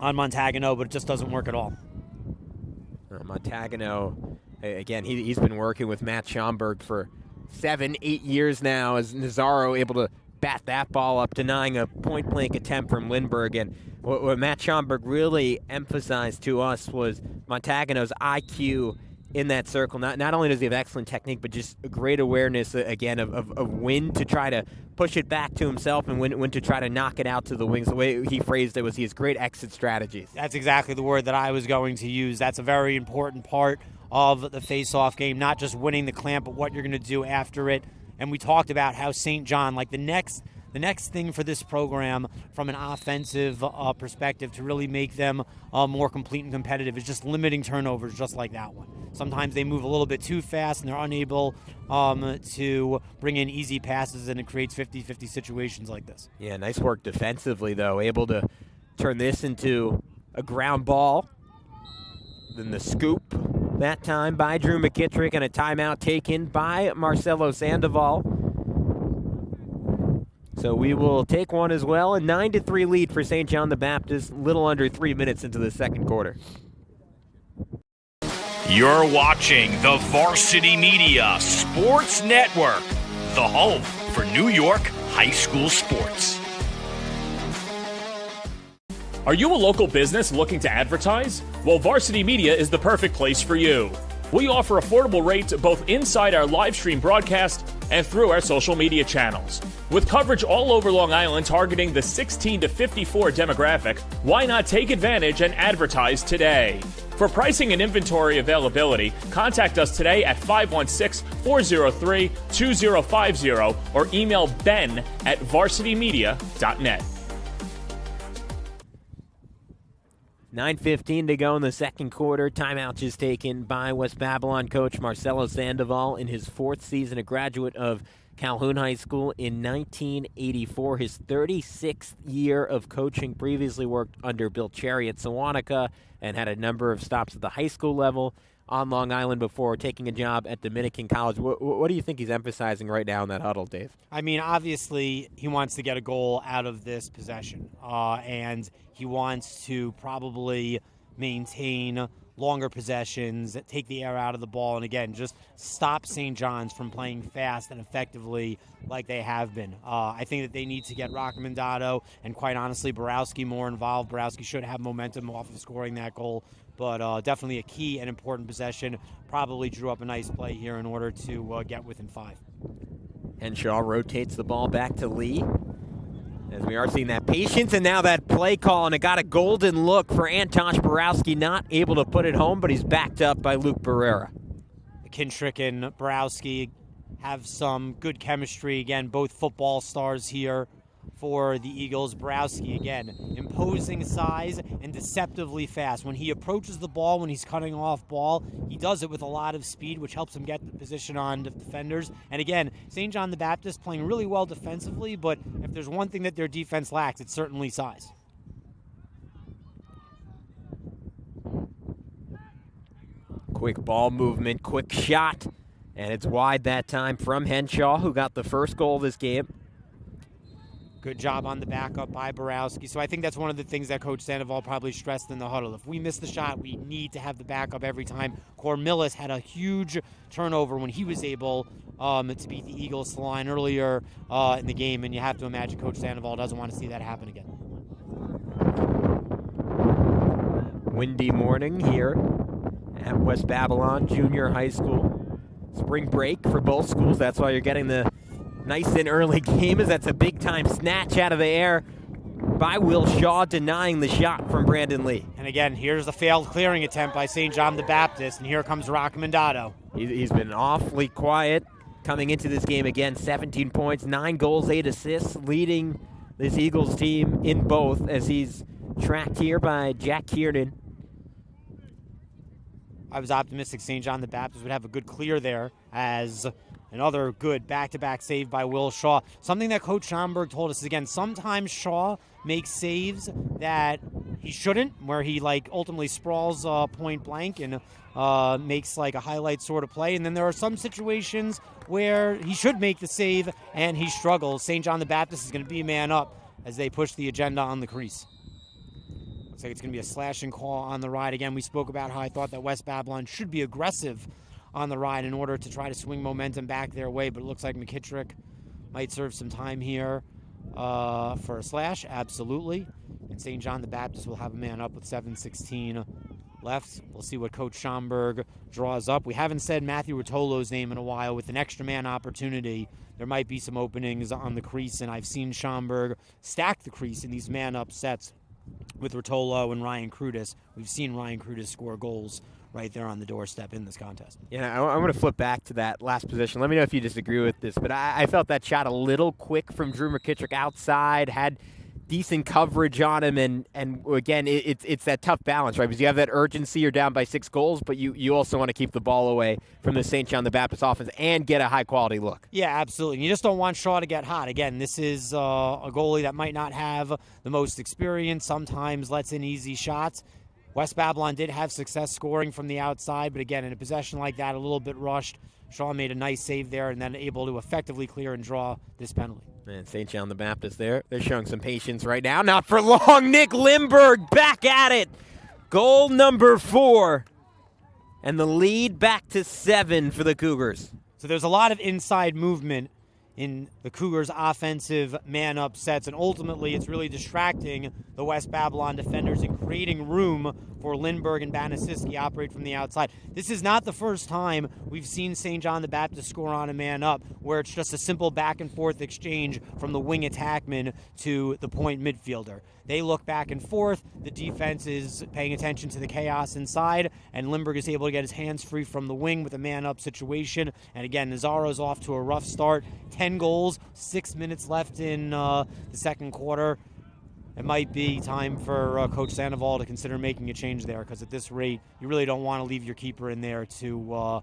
on Montagano, but it just doesn't work at all. Montagano, again, he's been working with Matt Schomburg for 7-8 years now, as Nazaro able to bat that ball up, denying a point-blank attempt from Lindberg. And what Matt Schomburg really emphasized to us was Montagano's IQ in that circle. Not only does he have excellent technique, but just a great awareness, again, of when to try to push it back to himself and when to try to knock it out to the wings. The way he phrased it was he has great exit strategies. That's exactly the word that I was going to use. That's a very important part of the face-off game, not just winning the clamp, but what you're going to do after it. And we talked about how St. John, like the next thing for this program from an offensive perspective to really make them more complete and competitive is just limiting turnovers just like that one. sometimes they move a little bit too fast and they're unable to bring in easy passes, and it creates 50-50 situations like this. Yeah, nice work defensively, though. Able to turn this into a ground ball. Then the scoop that time by Drew McKittrick, and a timeout taken by Marcelo Sandoval. So we will take one as well. A 9-3 lead for St. John the Baptist, little under 3 minutes into the second quarter. You're watching the Varsity Media Sports Network, the home for New York high school sports. Are you a local business looking to advertise? Well, Varsity Media is the perfect place for you. We offer affordable rates both inside our live stream broadcast and through our social media channels. With coverage all over Long Island targeting the 16 to 54 demographic, why not take advantage and advertise today? For pricing and inventory availability, contact us today at 516-403-2050 or email ben@varsitymedia.net. 9:15 to go in the second quarter. Timeout just taken by West Babylon coach Marcelo Sandoval in his fourth season, a graduate of Calhoun High School in 1984. His 36th year of coaching, previously worked under Bill Cherry at Sewanaka and had a number of stops at the high school level on Long Island before taking a job at Dominican College. What do you think he's emphasizing right now in that huddle, Dave? I mean, obviously, he wants to get a goal out of this possession, and he wants to probably maintain longer possessions, take the air out of the ball, and again, just stop St. John's from playing fast and effectively like they have been. I think that they need to get Roccomandato and, quite honestly, Borowski more involved. Borowski should have momentum off of scoring that goal, but definitely a key and important possession. Probably drew up a nice play here in order to get within 5. Henshaw rotates the ball back to Lee, as we are seeing that patience and now that play call, and it got a golden look for Antosh Borowski, not able to put it home, but he's backed up by Luke Barrera. McKittrick and Borowski have some good chemistry. Again, both football stars here for the Eagles. Borowski, again, imposing size and deceptively fast. When he approaches the ball, when he's cutting off ball, he does it with a lot of speed, which helps him get the position on the defenders. And again, St. John the Baptist playing really well defensively, but if there's one thing that their defense lacks, it's certainly size. Quick ball movement, quick shot, and it's wide that time from Henshaw, who got the first goal of this game. Good job on the backup by Borowski. So I think that's one of the things that Coach Sandoval probably stressed in the huddle. If we miss the shot, we need to have the backup every time. Cormillis had a huge turnover when he was able to beat the Eagles to the line earlier in the game, and you have to imagine Coach Sandoval doesn't want to see that happen again. Windy morning here at West Babylon Junior High School. Spring break for both schools. That's why you're getting the nice and early game, as that's a big-time snatch out of the air by Will Shaw, denying the shot from Brandon Lee. And again, here's a failed clearing attempt by St. John the Baptist, and here comes Roccomandato. He's been awfully quiet coming into this game. Again, 17 points, 9 goals, 8 assists, leading this Eagles team in both, as he's tracked here by Jack Kiernan. I was optimistic St. John the Baptist would have a good clear there, as another good back-to-back save by Will Shaw. Something that Coach Schomburg told us is, again, sometimes Shaw makes saves that he shouldn't, where he ultimately sprawls point blank and makes a highlight sort of play. And then there are some situations where he should make the save and he struggles. St. John the Baptist is going to be man up as they push the agenda on the crease. Looks like it's going to be a slashing call on the ride. Again, we spoke about how I thought that West Babylon should be aggressive on the ride in order to try to swing momentum back their way, but it looks like McKittrick might serve some time here for a slash. Absolutely. And St. John the Baptist will have a man up with 7:16 left. We'll see what Coach Schomburg draws up. We haven't said Matthew Rotolo's name in a while. With an extra man opportunity, there might be some openings on the crease, and I've seen Schomburg stack the crease in these man-up sets with Rotolo and Ryan Crudis. We've seen Ryan Crudis score goals right there on the doorstep in this contest. Yeah, I'm going to flip back to that last position. Let me know if you disagree with this, but I felt that shot a little quick from Drew McKittrick outside, had decent coverage on him, and again, it's that tough balance, right? Because you have that urgency, you're down by 6 goals, but you also want to keep the ball away from the St. John the Baptist offense and get a high-quality look. Yeah, absolutely. You just don't want Shaw to get hot. Again, this is a goalie that might not have the most experience, sometimes lets in easy shots. West Babylon did have success scoring from the outside, but again, in a possession like that, a little bit rushed. Shaw made a nice save there and then able to effectively clear and draw this penalty. And St. John the Baptist they're showing some patience right now. Not for long. Nick Lindberg back at it. Goal number 4. And the lead back to 7 for the Cougars. So there's a lot of inside movement in the Cougars' offensive man-up sets, and ultimately it's really distracting the West Babylon defenders and creating room for Lindberg and Banasiski operate from the outside. This is not the first time we've seen St. John the Baptist score on a man-up, where it's just a simple back-and-forth exchange from the wing attackman to the point midfielder. They look back and forth, the defense is paying attention to the chaos inside, and Lindberg is able to get his hands free from the wing with a man-up situation. And again, Nazzaro's off to a rough start. 10 goals, 6 minutes left in the second quarter. It might be time for Coach Sandoval to consider making a change there, because at this rate, you really don't want to leave your keeper in there to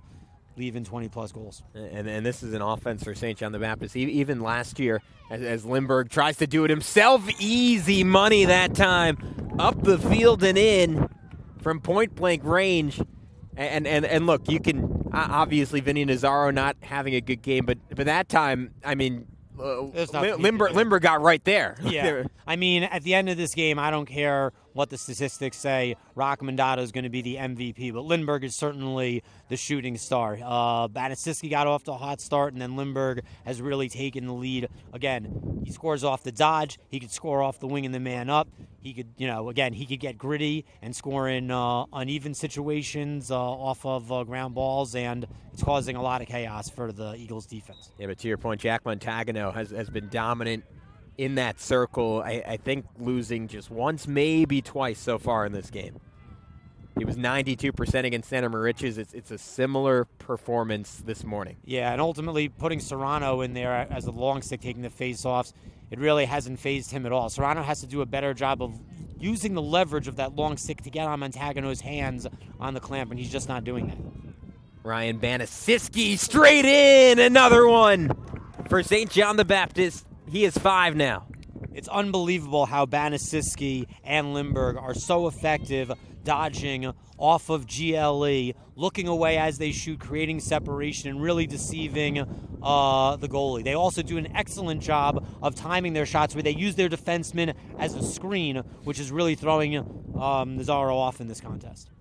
leave in 20-plus goals. And this is an offense for St. John the Baptist. Even last year, as Lindberg tries to do it himself, easy money that time. Up the field and in from point-blank range. And look, you can, obviously, Vinny Nazzaro not having a good game, but that time, I mean, Lindberg got right there. Yeah. I mean, at the end of this game, I don't care what the statistics say. Rock Mandato is going to be the MVP, but Lindberg is certainly the shooting star. Banasiski got off to a hot start, and then Lindberg has really taken the lead. Again, he scores off the dodge. He could score off the wing and the man up. He could, he could get gritty and score in uneven situations off of ground balls, and it's causing a lot of chaos for the Eagles' defense. Yeah, but to your point, Jack Montagano has been dominant in that circle. I think losing just once, maybe twice so far in this game. He was 92% against Santa Mariches. It's a similar performance this morning. Yeah, and ultimately putting Serrano in there as the long stick taking the face-offs, it really hasn't phased him at all. Serrano has to do a better job of using the leverage of that long stick to get on Montagano's hands on the clamp, and he's just not doing that. Ryan Banasiski straight in, another one for St. John the Baptist. He is 5 now. It's unbelievable how Banasiski and Lindberg are so effective dodging off of GLE, looking away as they shoot, creating separation, and really deceiving the goalie. They also do an excellent job of timing their shots where they use their defenseman as a screen, which is really throwing Nazzaro off in this contest.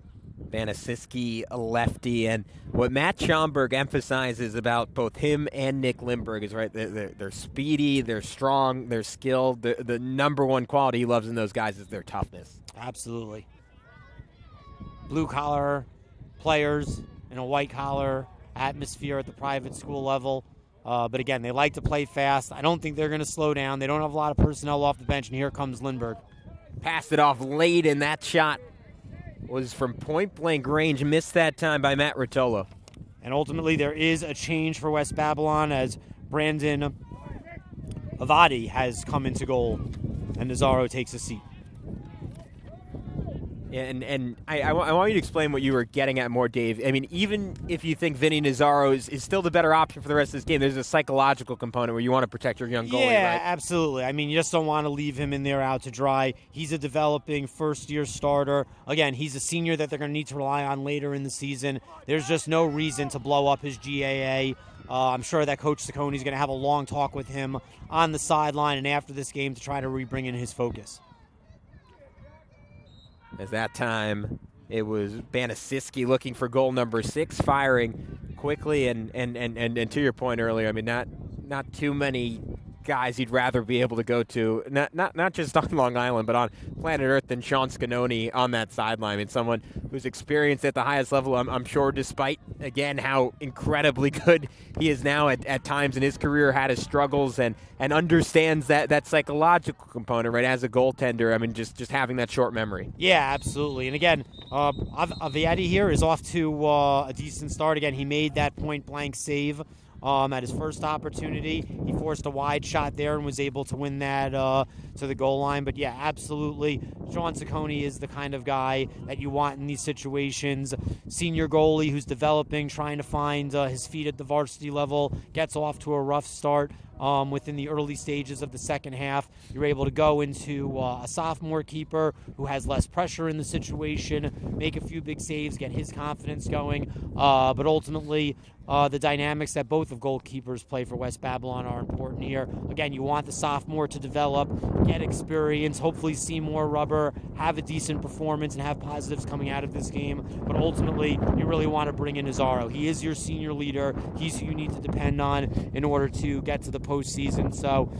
Banasiski, a lefty, and what Matt Schomburg emphasizes about both him and Nick Lindberg is right. They're speedy, they're strong, they're skilled. The number one quality he loves in those guys is their toughness. Absolutely. Blue-collar players in a white-collar atmosphere at the private school level. But again, they like to play fast. I don't think they're going to slow down. They don't have a lot of personnel off the bench, and here comes Lindberg. Passed it off late, and that shot was from point-blank range, missed that time by Matt Rotolo. And ultimately, there is a change for West Babylon as Brandon Avadi has come into goal, and Nazzaro takes a seat. And I want you to explain what you were getting at more, Dave. I mean, even if you think Vinny Nazzaro is still the better option for the rest of this game, there's a psychological component where you want to protect your young goalie, yeah, right? Absolutely. I mean, you just don't want to leave him in there out to dry. He's a developing first-year starter. Again, he's a senior that they're going to need to rely on later in the season. There's just no reason to blow up his GAA. I'm sure that Coach Ciccone is going to have a long talk with him on the sideline and after this game to try to rebring in his focus. As that time, it was Banasiski looking for goal number 6, firing quickly, and to your point earlier, I mean, not too many guys you'd rather be able to go to, not just on Long Island, but on planet Earth than Sean Scanoni on that sideline. I mean, someone who's experienced at the highest level, I'm sure, despite, again, how incredibly good he is now at times in his career, had his struggles, and understands that psychological component, right, as a goaltender. I mean, just having that short memory. Yeah, absolutely. And again, Aviati here is off to a decent start. Again, he made that point-blank save at his first opportunity. He forced a wide shot there and was able to win that to the goal line. But yeah, absolutely, Sean Ciccone is the kind of guy that you want in these situations. Senior goalie who's developing, trying to find his feet at the varsity level, gets off to a rough start. Within the early stages of the second half, you're able to go into a sophomore keeper who has less pressure in the situation, make a few big saves, get his confidence going. But ultimately, the dynamics that both of goalkeepers play for West Babylon are important here. Again, you want the sophomore to develop, get experience, hopefully see more rubber, have a decent performance, and have positives coming out of this game. But ultimately, you really want to bring in Nazaro. He is your senior leader. He's who you need to depend on in order to get to the postseason. So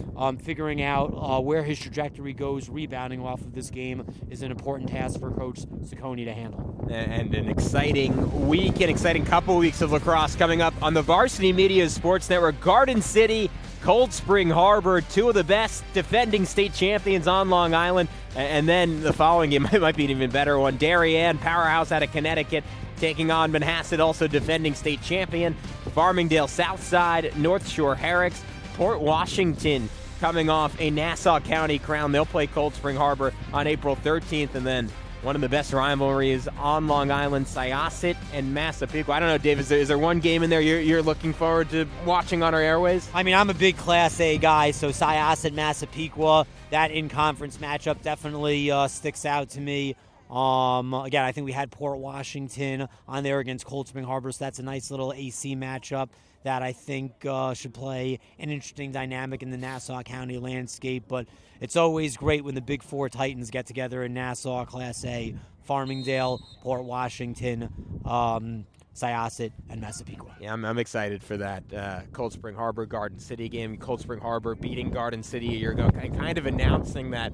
figuring out where his trajectory goes, rebounding off of this game, is an important task for Coach Ciccone to handle. And an exciting week, an exciting couple weeks of lacrosse coming up on the Varsity Media Sports Network. Garden City, Cold Spring Harbor, two of the best defending state champions on Long Island. And then the following game might be an even better one. Darien, powerhouse out of Connecticut, taking on Manhasset, also defending state champion. Farmingdale Southside, North Shore Herricks, Port Washington coming off a Nassau County crown. They'll play Cold Spring Harbor on April 13th. And then one of the best rivalries on Long Island, Syosset and Massapequa. I don't know, Dave, is there one game in there you're looking forward to watching on our airways? I mean, I'm a big Class A guy, so Syosset, Massapequa, that in-conference matchup definitely sticks out to me. Again, I think we had Port Washington on there against Cold Spring Harbor, so that's a nice little AC matchup that I think should play an interesting dynamic in the Nassau County landscape. But it's always great when the Big Four Titans get together in Nassau, Class A, Farmingdale, Port Washington, Syosset, and Massapequa. Yeah, I'm excited for that Cold Spring Harbor Garden City game. Cold Spring Harbor beating Garden City a year ago, kind of announcing that,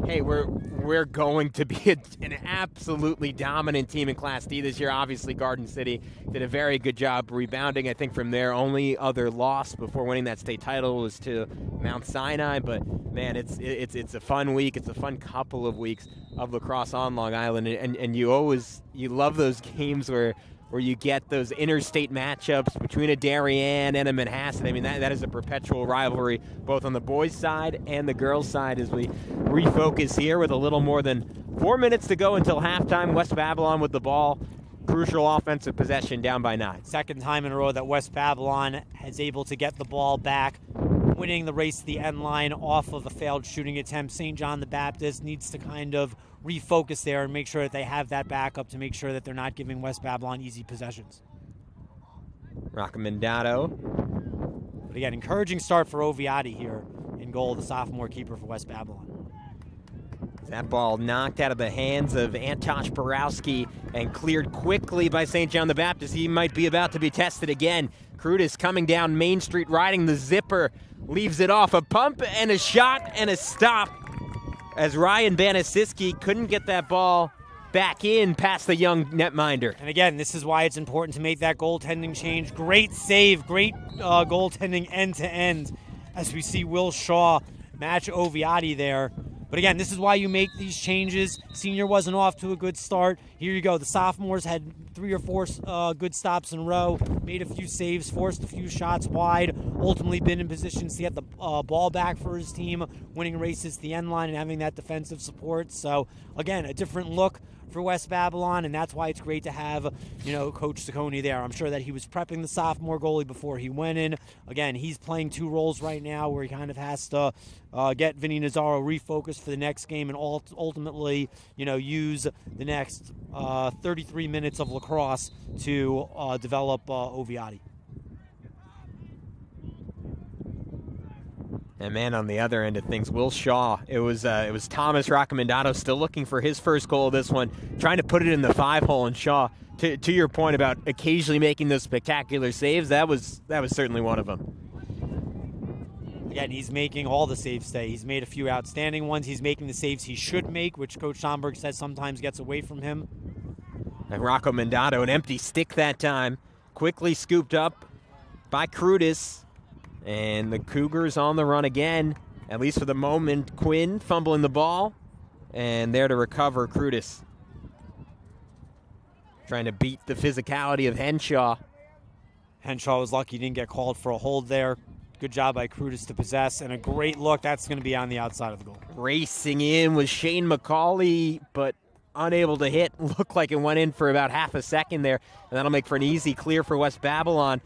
hey, we're going to be an absolutely dominant team in Class D this year. Obviously, Garden City did a very good job rebounding. I think from their only other loss before winning that state title was to Mount Sinai. But man, it's a fun week. It's a fun couple of weeks of lacrosse on Long Island, and you love those games where you get those interstate matchups between a Darien and a Manhasset. I mean, that is a perpetual rivalry, both on the boys' side and the girls' side, as we refocus here with a little more than 4 minutes to go until halftime. West Babylon with the ball. Crucial offensive possession, down by 9. Second time in a row that West Babylon is able to get the ball back, winning the race to the end line off of a failed shooting attempt. St. John the Baptist needs to kind of refocus there and make sure that they have that backup to make sure that they're not giving West Babylon easy possessions. Roccomandato. But again, encouraging start for Oviati here in goal, the sophomore keeper for West Babylon. That ball knocked out of the hands of Antosh Borowski and cleared quickly by St. John the Baptist. He might be about to be tested again. Krutis coming down Main Street, riding the zipper, leaves it off. A pump and a shot and a stop as Ryan Banasiski couldn't get that ball back in past the young netminder. And again, this is why it's important to make that goaltending change. Great save, great goaltending end to end as we see Will Shaw match Oviati there. But again, this is why you make these changes. Senior wasn't off to a good start. Here you go. The sophomores had 3 or 4 good stops in a row, made a few saves, forced a few shots wide, ultimately been in positions to get the ball back for his team, winning races to the end line and having that defensive support. So again, a different look for West Babylon, and that's why it's great to have, Coach Ciccone there. I'm sure that he was prepping the sophomore goalie before he went in. Again, he's playing 2 roles right now where he kind of has to get Vinny Nazaro refocused for the next game and ultimately, use the next 33 minutes of lacrosse to develop Oviati. And man, on the other end of things, Will Shaw. It was Thomas Roccomandato still looking for his first goal of this one, trying to put it in the 5-hole. And Shaw, to your point about occasionally making those spectacular saves, that was certainly one of them. Again, he's making all the saves today. He's made a few outstanding ones. He's making the saves he should make, which Coach Schomburg says sometimes gets away from him. And Roccomandato, an empty stick that time, quickly scooped up by Krutis. And the Cougars on the run again, at least for the moment. Quinn fumbling the ball, and there to recover Krutis. Trying to beat the physicality of Henshaw. Henshaw was lucky he didn't get called for a hold there. Good job by Krutis to possess, and a great look. That's going to be on the outside of the goal. Racing in was Shane McCauley, but unable to hit. Looked like it went in for about half a second there, and that'll make for an easy clear for West Babylon.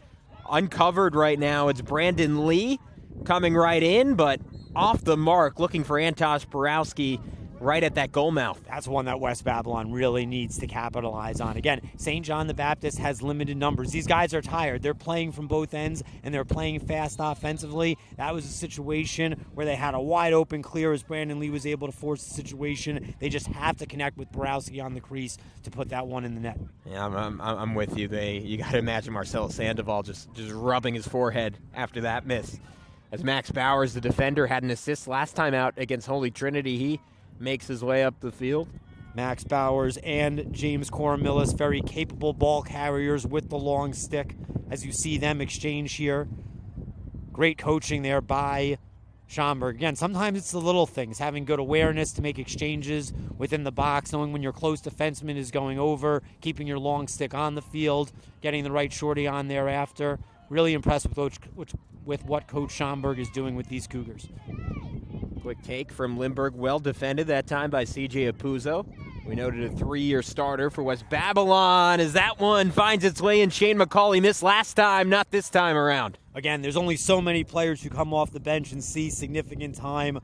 Uncovered right now, it's Brandon Lee coming right in, but off the mark, looking for Antosh Borowski right at that goal mouth. That's one that West Babylon really needs to capitalize on. Again, St. John the Baptist has limited numbers. These guys are tired. They're playing from both ends, and they're playing fast offensively. That was a situation where they had a wide open clear as Brandon Lee was able to force the situation. They just have to connect with Borowski on the crease to put that one in the net. Yeah, I'm with you. You got to imagine Marcelo Sandoval just rubbing his forehead after that miss. As Max Bowers, the defender, had an assist last time out against Holy Trinity, he makes his way up the field. Max Bowers and James Coromillis, very capable ball carriers with the long stick, as you see them exchange here. Great coaching there by Schomburg. Again, sometimes it's the little things, having good awareness to make exchanges within the box, knowing when your close defenseman is going over, keeping your long stick on the field, getting the right shorty on thereafter. Really impressed with what Coach Schomburg is doing with these Cougars. Quick take from Lindbergh, well defended that time by C.J. Apuzzo. We noted a 3-year starter for West Babylon as that one finds its way in. Shane McCauley missed last time, not this time around. Again, there's only so many players who come off the bench and see significant time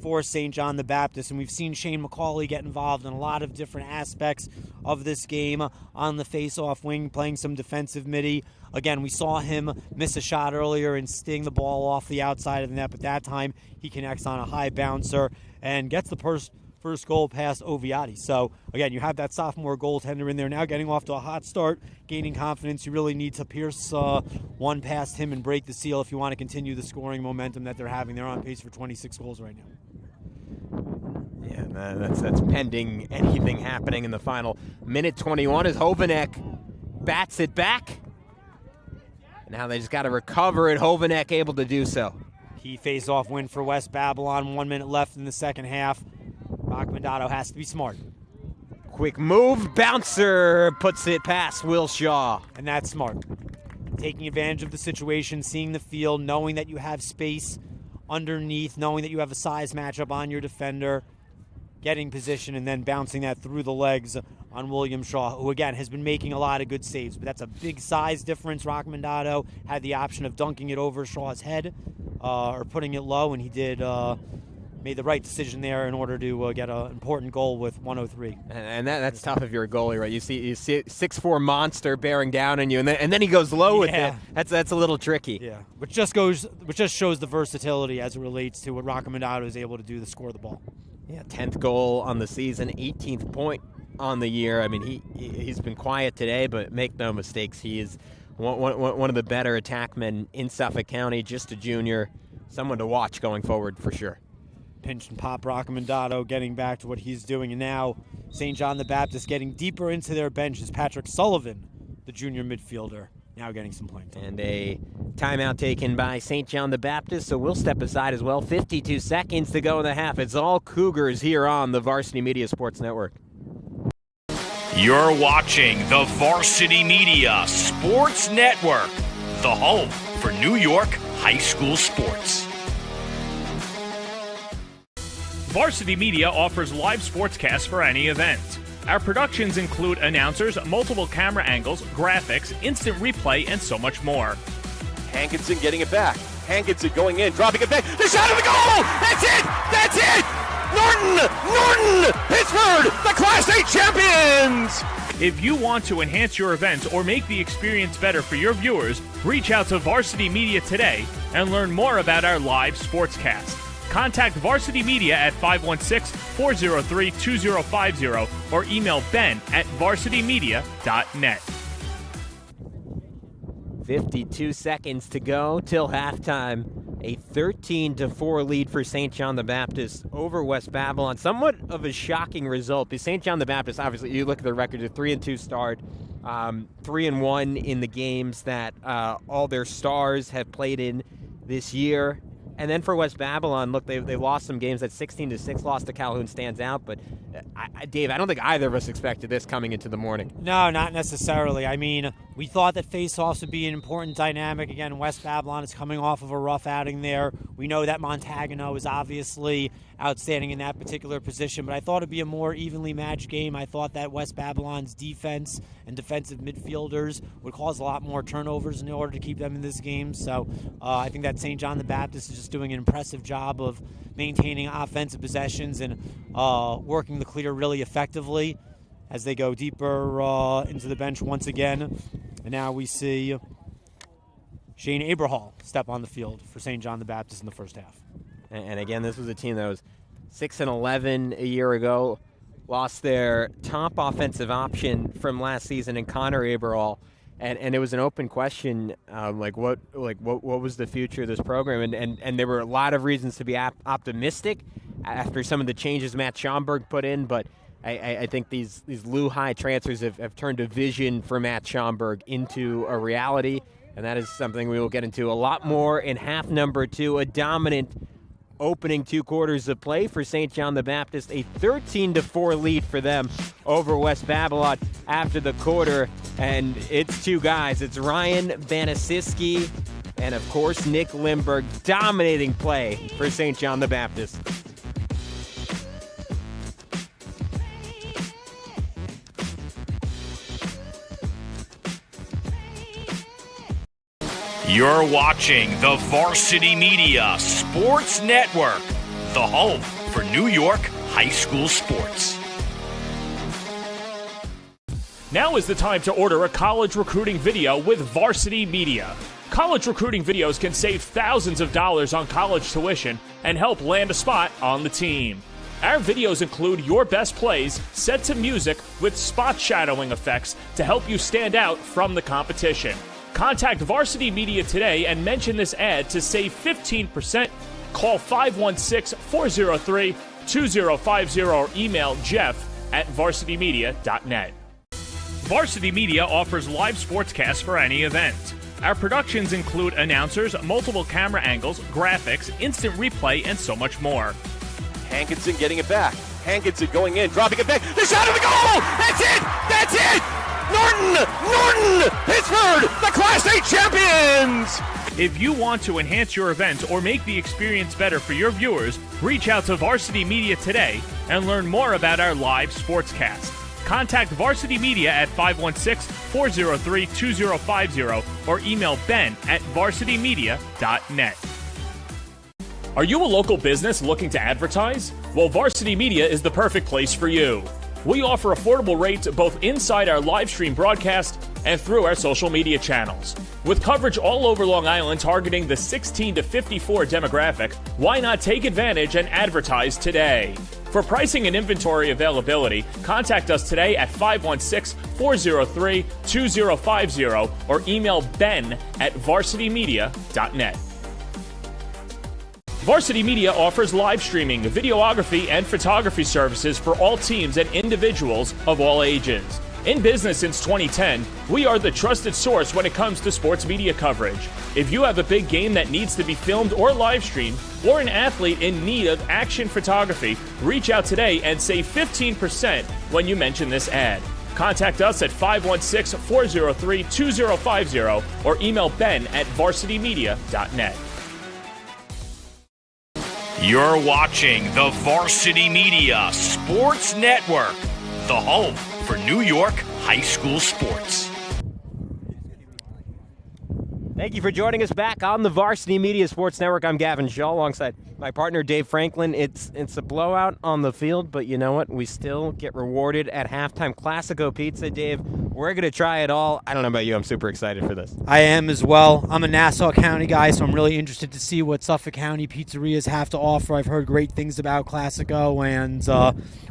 for St. John the Baptist, and we've seen Shane McCauley get involved in a lot of different aspects of this game on the face-off wing, playing some defensive midi. Again, we saw him miss a shot earlier and sting the ball off the outside of the net, but that time he connects on a high bouncer and gets the first goal past Oviati. So, again, you have that sophomore goaltender in there now getting off to a hot start, gaining confidence. You really need to pierce one past him and break the seal if you want to continue the scoring momentum that they're having. They're on pace for 26 goals right now. Yeah, that's pending anything happening in the final minute 21 as Hovanek bats it back. Now they just got to recover it. Hovanek able to do so. Key face-off win for West Babylon. 1 minute left in the second half. Rachmandato has to be smart. Quick move. Bouncer puts it past Will Shaw. And that's smart. Taking advantage of the situation, seeing the field, knowing that you have space underneath, knowing that you have a size matchup on your defender, getting position, and then bouncing that through the legs on William Shaw, who, again, has been making a lot of good saves. But that's a big size difference. Rachmandato had the option of dunking it over Shaw's head or putting it low, and he did made the right decision there in order to get an important goal with 1:03. And that's tough if you're a goalie, right? You see 6'4" monster bearing down on you, and then he goes low with it. That's a little tricky. Yeah, which just shows the versatility as it relates to what Rachmandato is able to do to score the ball. Yeah, 10th goal on the season, 18th point on the year. I mean, he's been quiet today, but make no mistakes, he is one of the better attackmen in Suffolk County. Just a junior, someone to watch going forward for sure. Pinch and pop Rachmandato getting back to what he's doing, and now St. John the Baptist getting deeper into their benches. Patrick Sullivan, the junior midfielder, now getting some playing time. And a timeout taken by St. John the Baptist, so we'll step aside as well. 52 seconds to go in the half. It's all Cougars here on the Varsity Media Sports Network. You're watching the Varsity Media Sports Network, the home for New York high school sports. Varsity Media offers live sportscasts for any event. Our productions include announcers, multiple camera angles, graphics, instant replay, and so much more. Hankinson getting it back. Hankinson going in, dropping it back. The shot of the goal! That's it! That's it! Norton! Pittsburgh, the Class A champions! If you want to enhance your event or make the experience better for your viewers, reach out to Varsity Media today and learn more about our live sportscast. Contact Varsity Media at 516-403-2050 or email ben@varsitymedia.net. 52 seconds to go till halftime. A 13-4 lead for St. John the Baptist over West Babylon. Somewhat of a shocking result because St. John the Baptist, obviously, you look at the record, a 3-2 start, 3-1 in the games that all their stars have played in this year. And then for West Babylon, look, they lost some games. That 16-6 loss to Calhoun stands out. But, Dave, I don't think either of us expected this coming into the morning. No, not necessarily. I mean, we thought that face-offs would be an important dynamic. Again, West Babylon is coming off of a rough outing there. We know that Montagano is obviously outstanding in that particular position, but I thought it'd be a more evenly matched game. I thought that West Babylon's defense and defensive midfielders would cause a lot more turnovers in order to keep them in this game. So I think that St. John the Baptist is just doing an impressive job of maintaining offensive possessions and working the clear really effectively as they go deeper into the bench once again. And now we see Shane Abrahall step on the field for St. John the Baptist in the first half. And again, this was a team that was 6-11 a year ago, lost their top offensive option from last season in Connor Aberall, and it was an open question, what was the future of this program, and there were a lot of reasons to be optimistic after some of the changes Matt Schomburg put in, but I think these Lou High transfers have turned a vision for Matt Schomburg into a reality, and that is something we will get into a lot more in half number 2, a dominant opening 2 quarters of play for St. John the Baptist, a 13-4 lead for them over West Babylon after the quarter. And it's 2 guys. It's Ryan Banasiski and, of course, Nick Limberg dominating play for St. John the Baptist. You're watching the Varsity Media Sports Network, the home for New York high school sports. Now is the time to order a college recruiting video with Varsity Media. College recruiting videos can save thousands of dollars on college tuition and help land a spot on the team. Our videos include your best plays set to music with spot shadowing effects to help you stand out from the competition. Contact Varsity Media today and mention this ad to save 15%. Call 516-403-2050 or email jeff@varsitymedia.net. Varsity Media offers live sportscasts for any event. Our productions include announcers, multiple camera angles, graphics, instant replay, and so much more. Hankinson getting it back. Hankinson going in, dropping it back. The shot of the goal! That's it! That's it! Norton! Pittsburgh, the Class A champions! If you want to enhance your event or make the experience better for your viewers, reach out to Varsity Media today and learn more about our live sportscast. Contact Varsity Media at 516-403-2050 or email ben@varsitymedia.net. Are you a local business looking to advertise? Well, Varsity Media is the perfect place for you. We offer affordable rates both inside our live stream broadcast and through our social media channels. With coverage all over Long Island targeting the 16 to 54 demographic, why not take advantage and advertise today? For pricing and inventory availability, contact us today at 516-403-2050 or email ben@varsitymedia.net. Varsity Media offers live streaming, videography, and photography services for all teams and individuals of all ages. In business since 2010, we are the trusted source when it comes to sports media coverage. If you have a big game that needs to be filmed or live streamed, or an athlete in need of action photography, reach out today and save 15% when you mention this ad. Contact us at 516-403-2050 or email ben@varsitymedia.net. You're watching the Varsity Media Sports Network, the home for New York high school sports. Thank you for joining us back on the Varsity Media Sports Network. I'm Gavin Shaw alongside my partner Dave Franklin. It's a blowout on the field, but you know what? We still get rewarded at halftime. Classico Pizza, Dave. We're going to try it all. I don't know about you. I'm super excited for this. I am as well. I'm a Nassau County guy, so I'm really interested to see what Suffolk County pizzerias have to offer. I've heard great things about Classico, and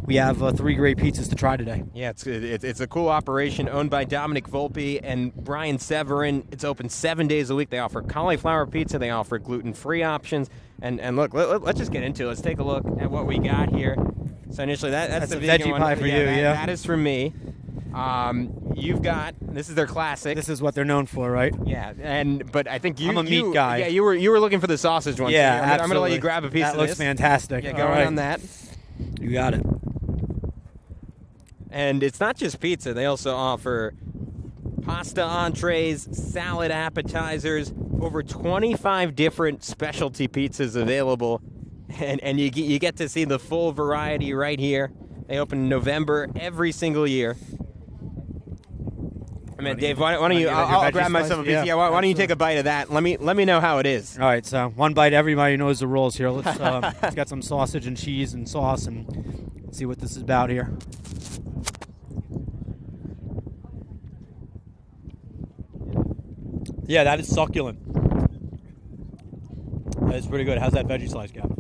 we have 3 great pizzas to try today. Yeah, it's a cool operation owned by Dominic Volpe and Brian Severin. It's open 7 days a week. They offer cauliflower pizza. They offer gluten-free options. And look, let's just get into it. Let's take a look at what we got here. So initially, that's the veggie pie for you, yeah. That is for me. You've got this is their classic. This is what they're known for, right? Yeah, but I think I'm a meat guy. Yeah, you were looking for the sausage one. Yeah, so I'm gonna let you grab a piece that of looks this. fantastic. Yeah, All go right. on that. You got it. And it's not just pizza. They also offer pasta entrees, salad appetizers, over 25 different specialty pizzas available. And you get to see the full variety right here. They open in November every single year. I mean, Dave, why don't you? I'll grab myself a piece. Yeah, why don't you take a bite of that? Let me know how it is. All right, so one bite. Everybody knows the rules here. Let's get some sausage and cheese and sauce and see what this is about here. Yeah, that is succulent. That is pretty good. How's that veggie slice, Gavin?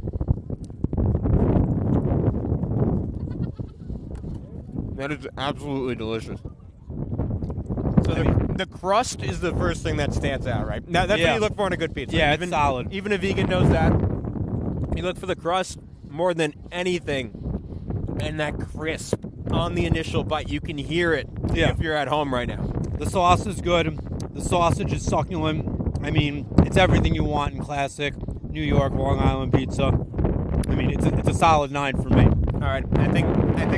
That is absolutely delicious. So the crust is the first thing that stands out, right? Now, that's what you look for in a good pizza. Yeah, it's solid. Even a vegan knows that. You look for the crust more than anything, and that crisp on the initial bite. You can hear it if you're at home right now. The sauce is good. The sausage is succulent. I mean, it's everything you want in classic New York Long Island pizza. I mean, it's a solid 9 for me. All right, I think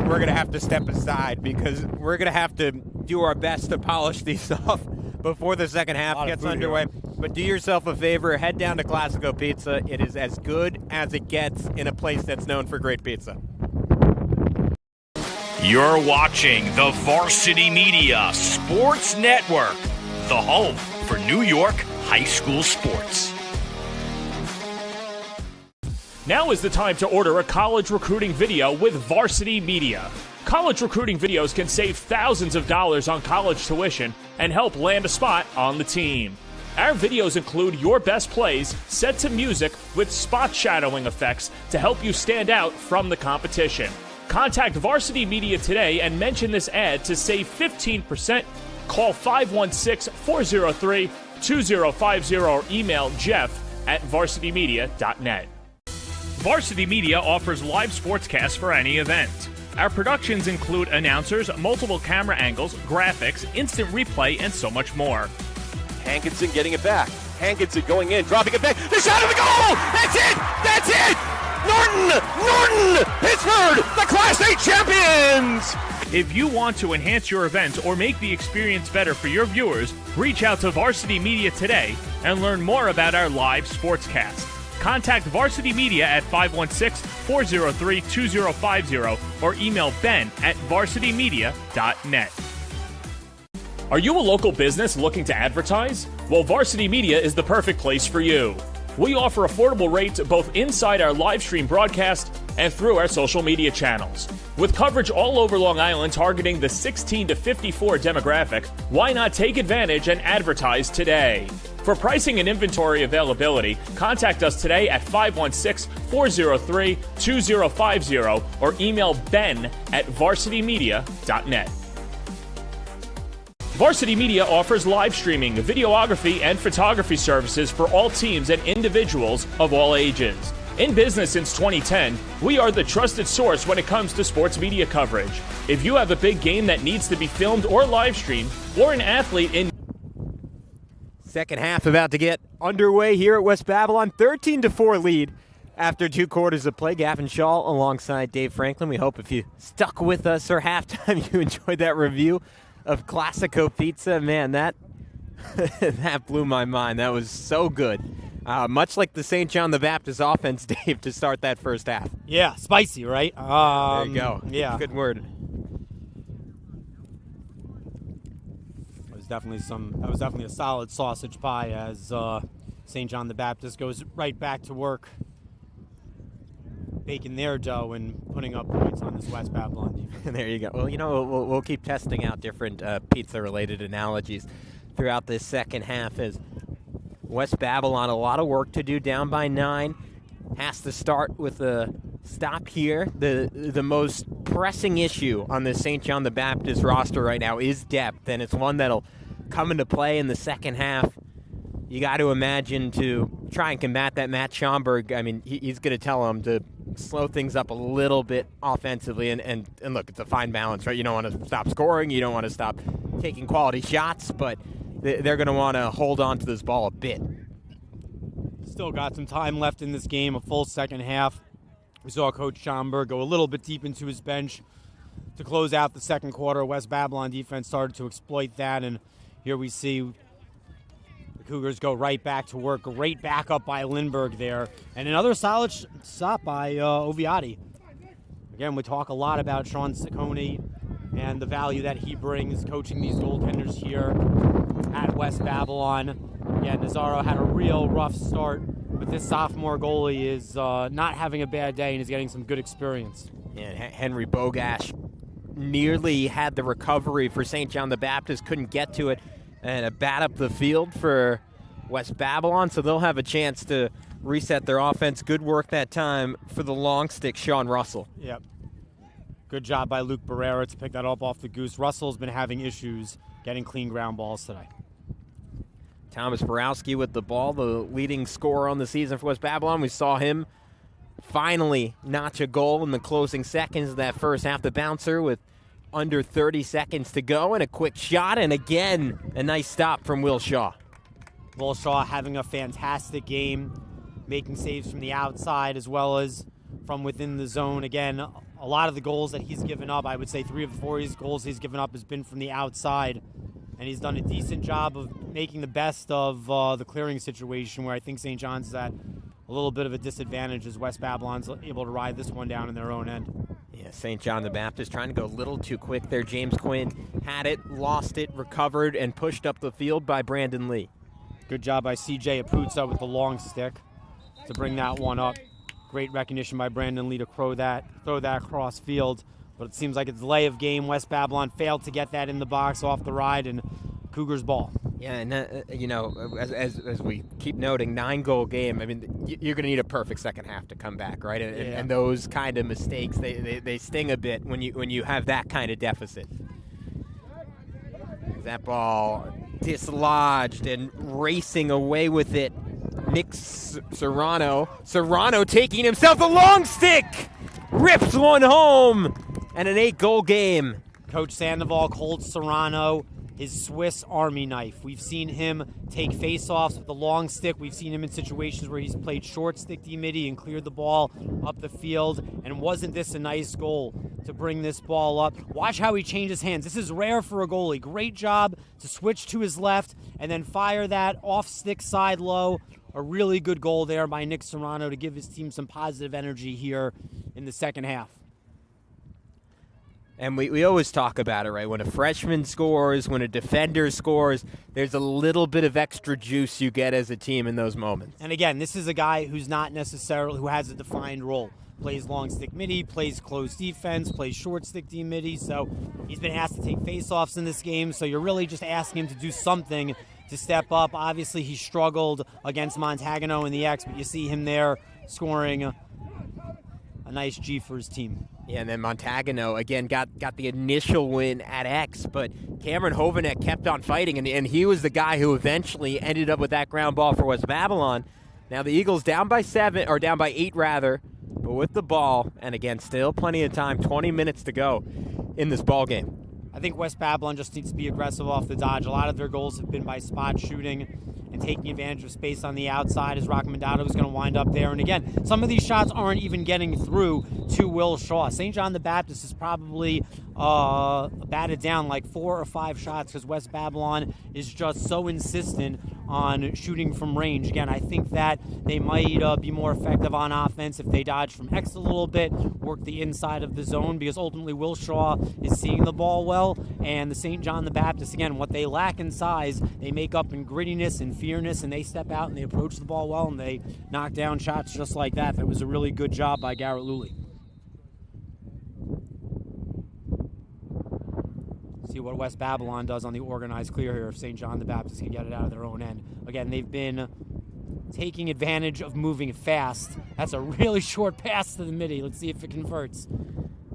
we're gonna have to step aside because we're gonna have to do our best to polish these off before the second half gets underway. But do yourself a favor, head down to Classico Pizza. It is as good as it gets in a place that's known for great pizza. You're watching the Varsity Media Sports Network, the home for New York high school sports. Now is the time to order a college recruiting video with Varsity Media. College recruiting videos can save thousands of dollars on college tuition and help land a spot on the team. Our videos include your best plays set to music with spot shadowing effects to help you stand out from the competition. Contact Varsity Media today and mention this ad to save 15%. Call 516-403-2050 or email jeff@varsitymedia.net. Varsity Media offers live sportscasts for any event. Our productions include announcers, multiple camera angles, graphics, instant replay, and so much more. Hankinson getting it back. Hankinson going in, dropping it back. The shot of the goal! That's it! That's it! Norton! Pittsburgh, the Class A champions! If you want to enhance your event or make the experience better for your viewers, reach out to Varsity Media today and learn more about our live sportscast. Contact Varsity Media at 516-403-2050 or email ben@varsitymedia.net. Are you a local business looking to advertise? Well, Varsity Media is the perfect place for you. We offer affordable rates both inside our live stream broadcast and through our social media channels. With coverage all over Long Island targeting the 16 to 54 demographic, why not take advantage and advertise today? For pricing and inventory availability, contact us today at 516-403-2050 or email ben@varsitymedia.net. Varsity Media offers live streaming, videography, and photography services for all teams and individuals of all ages. In business since 2010, we are the trusted source when it comes to sports media coverage. If you have a big game that needs to be filmed or live streamed, or an athlete in Second half about to get underway here at West Babylon. 13-4 lead after 2 quarters of play. Gavin Shaw alongside Dave Franklin. We hope if you stuck with us for halftime, you enjoyed that review of Classico Pizza. Man, that that blew my mind. That was so good. Much like the St. John the Baptist offense, Dave, to start that first half. Yeah, spicy, right? There you go. Yeah. Good word. That was definitely a solid sausage pie as St. John the Baptist goes right back to work baking their dough and putting up points on this West Babylon defense. There you go. Well, you know, we'll keep testing out different pizza-related analogies throughout this second half as West Babylon, a lot of work to do, down by 9. Has to start with a stop here. The most pressing issue on the St. John the Baptist roster right now is depth, and it's one that'll come into play in the second half. You got to imagine to try and combat that. Matt Schomburg, I mean, he's going to tell them to slow things up a little bit offensively. And look, it's a fine balance, right? You don't want to stop scoring. You don't want to stop taking quality shots, but they're going to want to hold on to this ball a bit. Still got some time left in this game, a full second half. We saw Coach Schomburg go a little bit deep into his bench to close out the second quarter. West Babylon defense started to exploit that, and here we see the Cougars go right back to work. Great backup by Lindbergh there, and another solid stop by Oviati. Again, we talk a lot about Sean Ciccone and the value that he brings coaching these goaltenders here at West Babylon. Yeah, Nazaro had a real rough start, but this sophomore goalie is not having a bad day and is getting some good experience. And Henry Bogash nearly had the recovery for St. John the Baptist, couldn't get to it, and a bat up the field for West Babylon, so they'll have a chance to reset their offense. Good work that time for the long stick, Sean Russell. Yep. Good job by Luke Barrera to pick that up off the goose. Russell's been having issues getting clean ground balls today. Thomas Borowski with the ball, the leading scorer on the season for West Babylon. We saw him finally notch a goal in the closing seconds of that first half. The bouncer with under 30 seconds to go and a quick shot, and again, a nice stop from Will Shaw. Will Shaw having a fantastic game, making saves from the outside as well as from within the zone. Again, a lot of the goals that he's given up, I would say 3 of the 4 goals he's given up has been from the outside. And he's done a decent job of making the best of the clearing situation, where I think St. John's is at a little bit of a disadvantage as West Babylon's able to ride this one down in their own end. Yeah, St. John the Baptist trying to go a little too quick there. James Quinn had it, lost it, recovered, and pushed up the field by Brandon Lee. Good job by C.J. Apuzza with the long stick to bring that one up. Great recognition by Brandon Lee to throw that across field. But it seems like it's delay of game. West Babylon failed to get that in the box off the ride, and Cougars ball. Yeah, and as we keep noting, 9-goal game. I mean, you're going to need a perfect second half to come back, right? And those kind of mistakes, they sting a bit when you have that kind of deficit. That ball dislodged and racing away with it. Nick Serrano taking himself a long stick, rips one home, and an 8-goal game. Coach Sandoval called Serrano his Swiss Army knife. We've seen him take face-offs with the long stick. We've seen him in situations where he's played short stick D-midi and cleared the ball up the field. And wasn't this a nice goal to bring this ball up? Watch how he changes hands. This is rare for a goalie. Great job to switch to his left and then fire that off-stick side low. A really good goal there by Nick Serrano to give his team some positive energy here in the second half. And we always talk about it, right? When a freshman scores, when a defender scores, there's a little bit of extra juice you get as a team in those moments. And again, this is a guy who has a defined role. Plays long stick midi, plays close defense, plays short stick D midi. So he's been asked to take faceoffs in this game. So you're really just asking him to do something to step up. Obviously, he struggled against Montagano in the X, but you see him there scoring a nice G for his team. Yeah, and then Montagano, again, got the initial win at X, but Cameron Hovanek kept on fighting, and he was the guy who eventually ended up with that ground ball for West Babylon. Now the Eagles down by 8 rather, but with the ball, and again, still plenty of time, 20 minutes to go in this ball game. I think West Babylon just needs to be aggressive off the dodge. A lot of their goals have been by spot shooting and taking advantage of space on the outside as Rock Mandado is going to wind up there. And again, some of these shots aren't even getting through to Will Shaw. St. John the Baptist is probably batted down like 4 or 5 shots because West Babylon is just so insistent on shooting from range. Again, I think that they might be more effective on offense if they dodge from X a little bit, work the inside of the zone, because ultimately Will Shaw is seeing the ball well, and the St. John the Baptist, again, what they lack in size, they make up in grittiness and fearness, and they step out and they approach the ball well, and they knock down shots just like that. That was a really good job by Garrett Luley. See what West Babylon does on the organized clear here if St. John the Baptist can get it out of their own end. Again, they've been taking advantage of moving fast. That's a really short pass to the midi. Let's see if it converts.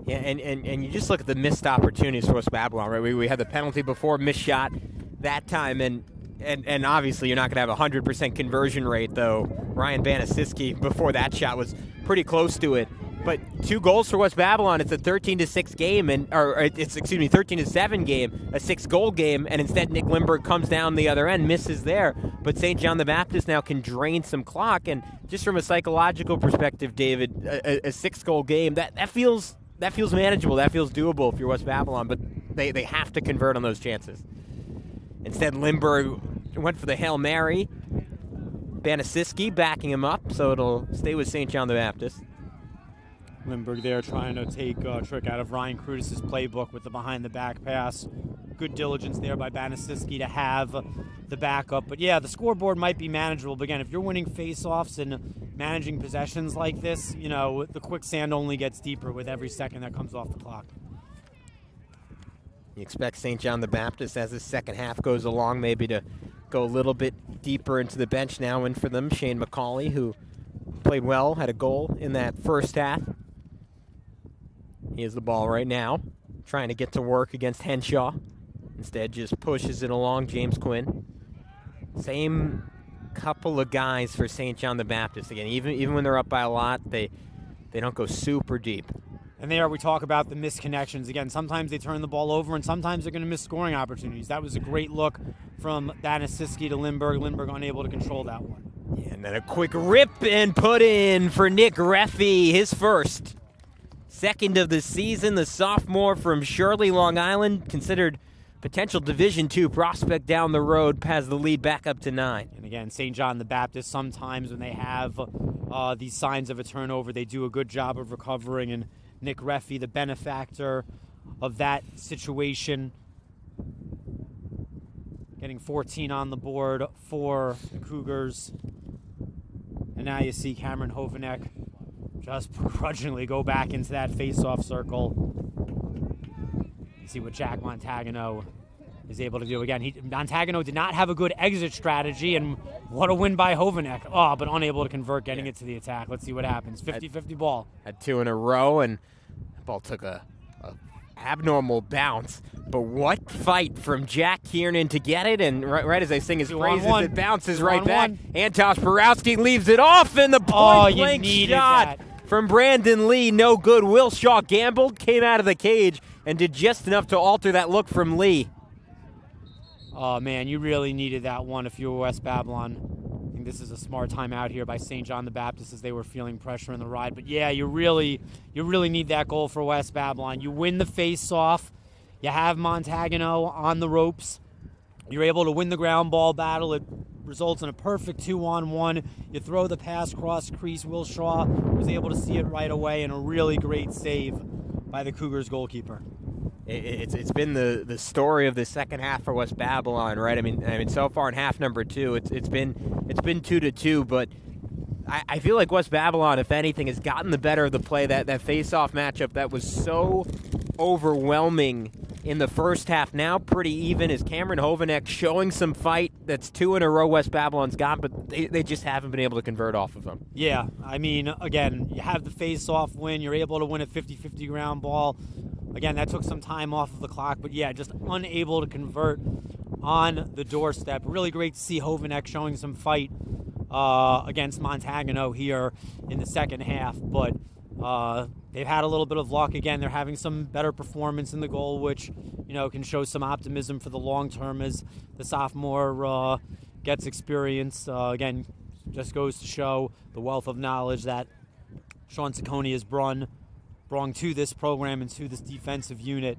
Yeah, and you just look at the missed opportunities for West Babylon, right? We had the penalty before, missed shot that time, and obviously you're not going to have a 100% conversion rate, though. Ryan Banasiski before that shot was pretty close to it. But 2 goals for West Babylon. It's a 13-6 game, it's 13-7 game, a 6-goal game, and instead Nick Lindbergh comes down the other end, misses there. But St. John the Baptist now can drain some clock, and just from a psychological perspective, David, a 6-goal game that feels manageable, that feels doable if you're West Babylon. But they have to convert on those chances. Instead, Lindbergh went for the Hail Mary. Banasiski backing him up, so it'll stay with St. John the Baptist. Lindbergh there trying to take a trick out of Ryan Krutis' playbook with the behind-the-back pass. Good diligence there by Banasiski to have the backup. But, yeah, the scoreboard might be manageable. But, again, if you're winning face-offs and managing possessions like this, you know, the quicksand only gets deeper with every second that comes off the clock. You expect St. John the Baptist, as the second half goes along, maybe to go a little bit deeper into the bench now. In for them, Shane McCauley, who played well, had a goal in that first half. He has the ball right now, trying to get to work against Henshaw. Instead, just pushes it along, James Quinn. Same couple of guys for St. John the Baptist. Again, even when they're up by a lot, they don't go super deep. And there we talk about the missed connections. Again, sometimes they turn the ball over, and sometimes they're going to miss scoring opportunities. That was a great look from Banasiski to Lindbergh. Lindbergh unable to control that one. Yeah, and then a quick rip and put in for Nick Reffy, his first. Second of the season, the sophomore from Shirley, Long Island, considered potential Division II prospect down the road, has the lead back up to 9. And again, St. John the Baptist, sometimes when they have these signs of a turnover, they do a good job of recovering. And Nick Reffy, the benefactor of that situation, getting 14 on the board for the Cougars. And now you see Cameron Hovanek just begrudgingly go back into that face-off circle. You see what Jack Montagano is able to do. Again, Montagano did not have a good exit strategy, and what a win by Hovanek. Oh, but unable to convert, getting it to the attack. Let's see what happens. 50-50 ball. Had 2 in a row, and the ball took a abnormal bounce. But what fight from Jack Kiernan to get it, and right as I sing his praises, it bounces right back. Antosh Borowski leaves it off, and the point-blank shot from Brandon Lee, no good. Will Shaw gambled, came out of the cage, and did just enough to alter that look from Lee. Oh, man, you really needed that one if you were West Babylon. I think this is a smart timeout here by St. John the Baptist as they were feeling pressure in the ride. But, yeah, you really need that goal for West Babylon. You win the face-off. You have Montagano on the ropes. You're able to win the ground ball battle. It results in a perfect 2-on-1. You throw the pass cross crease. Will Shaw was able to see it right away, and a really great save by the Cougars goalkeeper. It's been the story of the second half for West Babylon, right? I mean, so far in half number 2, it's been 2-2, but I feel like West Babylon, if anything, has gotten the better of the play. That face-off matchup that was so overwhelming in the first half, now pretty even, is Cameron Hovanek showing some fight. That's 2 in a row West Babylon's got, but they just haven't been able to convert off of them. Yeah, I mean, again, you have the face-off win. You're able to win a 50-50 ground ball. Again, that took some time off of the clock, but yeah, just unable to convert on the doorstep. Really great to see Hovanek showing some fight against Montagano here in the second half, but they've had a little bit of luck. Again, they're having some better performance in the goal, which, you know, can show some optimism for the long term as the sophomore gets experience. Again, just goes to show the wealth of knowledge that Sean Ciccone has brought to this program and to this defensive unit.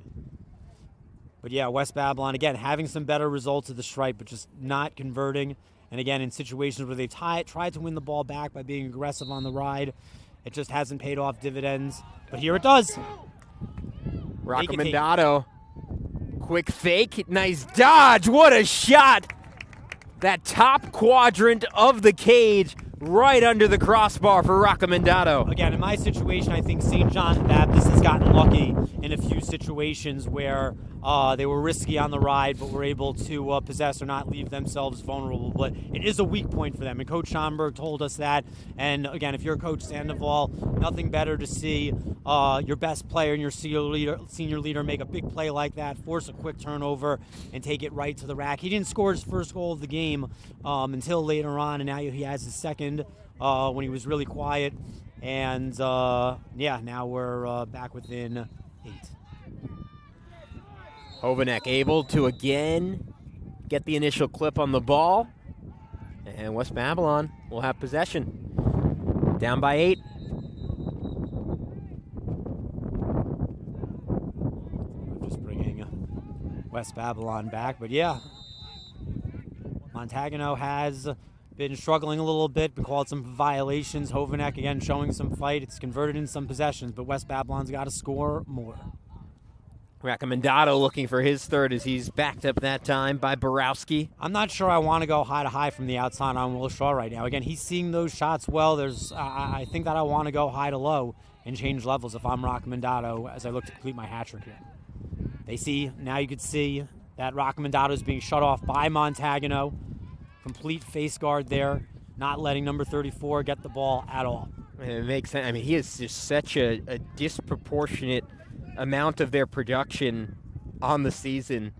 But yeah, West Babylon, again, having some better results at the stripe, but just not converting. And again, in situations where they've tried to win the ball back by being aggressive on the ride, it just hasn't paid off dividends. But here it does. Roccomandato, quick fake, nice dodge, what a shot! That top quadrant of the cage, right under the crossbar for Roccomandato. Again, in my situation, I think St. John Baptist has gotten lucky in a few situations where they were risky on the ride, but were able to possess or not leave themselves vulnerable. But it is a weak point for them, and Coach Schomburg told us that. And again, if you're Coach Sandoval, nothing better to see your best player and your senior leader make a big play like that, force a quick turnover, and take it right to the rack. He didn't score his first goal of the game until later on, and now he has his second when he was really quiet And, now we're back within 8. Hovanek able to again get the initial clip on the ball. And West Babylon will have possession. Down by 8. Just bringing West Babylon back. But, yeah, Montagano has been struggling a little bit, been called some violations. Hovanek, again, showing some fight. It's converted in some possessions, but West Babylon's got to score more. Recomendato looking for his third as he's backed up that time by Borowski. I'm not sure I want to go high to high from the outside on Will Shaw right now. Again, he's seeing those shots well. I think that I want to go high to low and change levels if I'm Recomendato as I look to complete my hat trick here. Now you can see that Recomendato is being shut off by Montagano. Complete face guard there, not letting number 34 get the ball at all. And it makes sense. I mean, he is just such a disproportionate amount of their production on the season.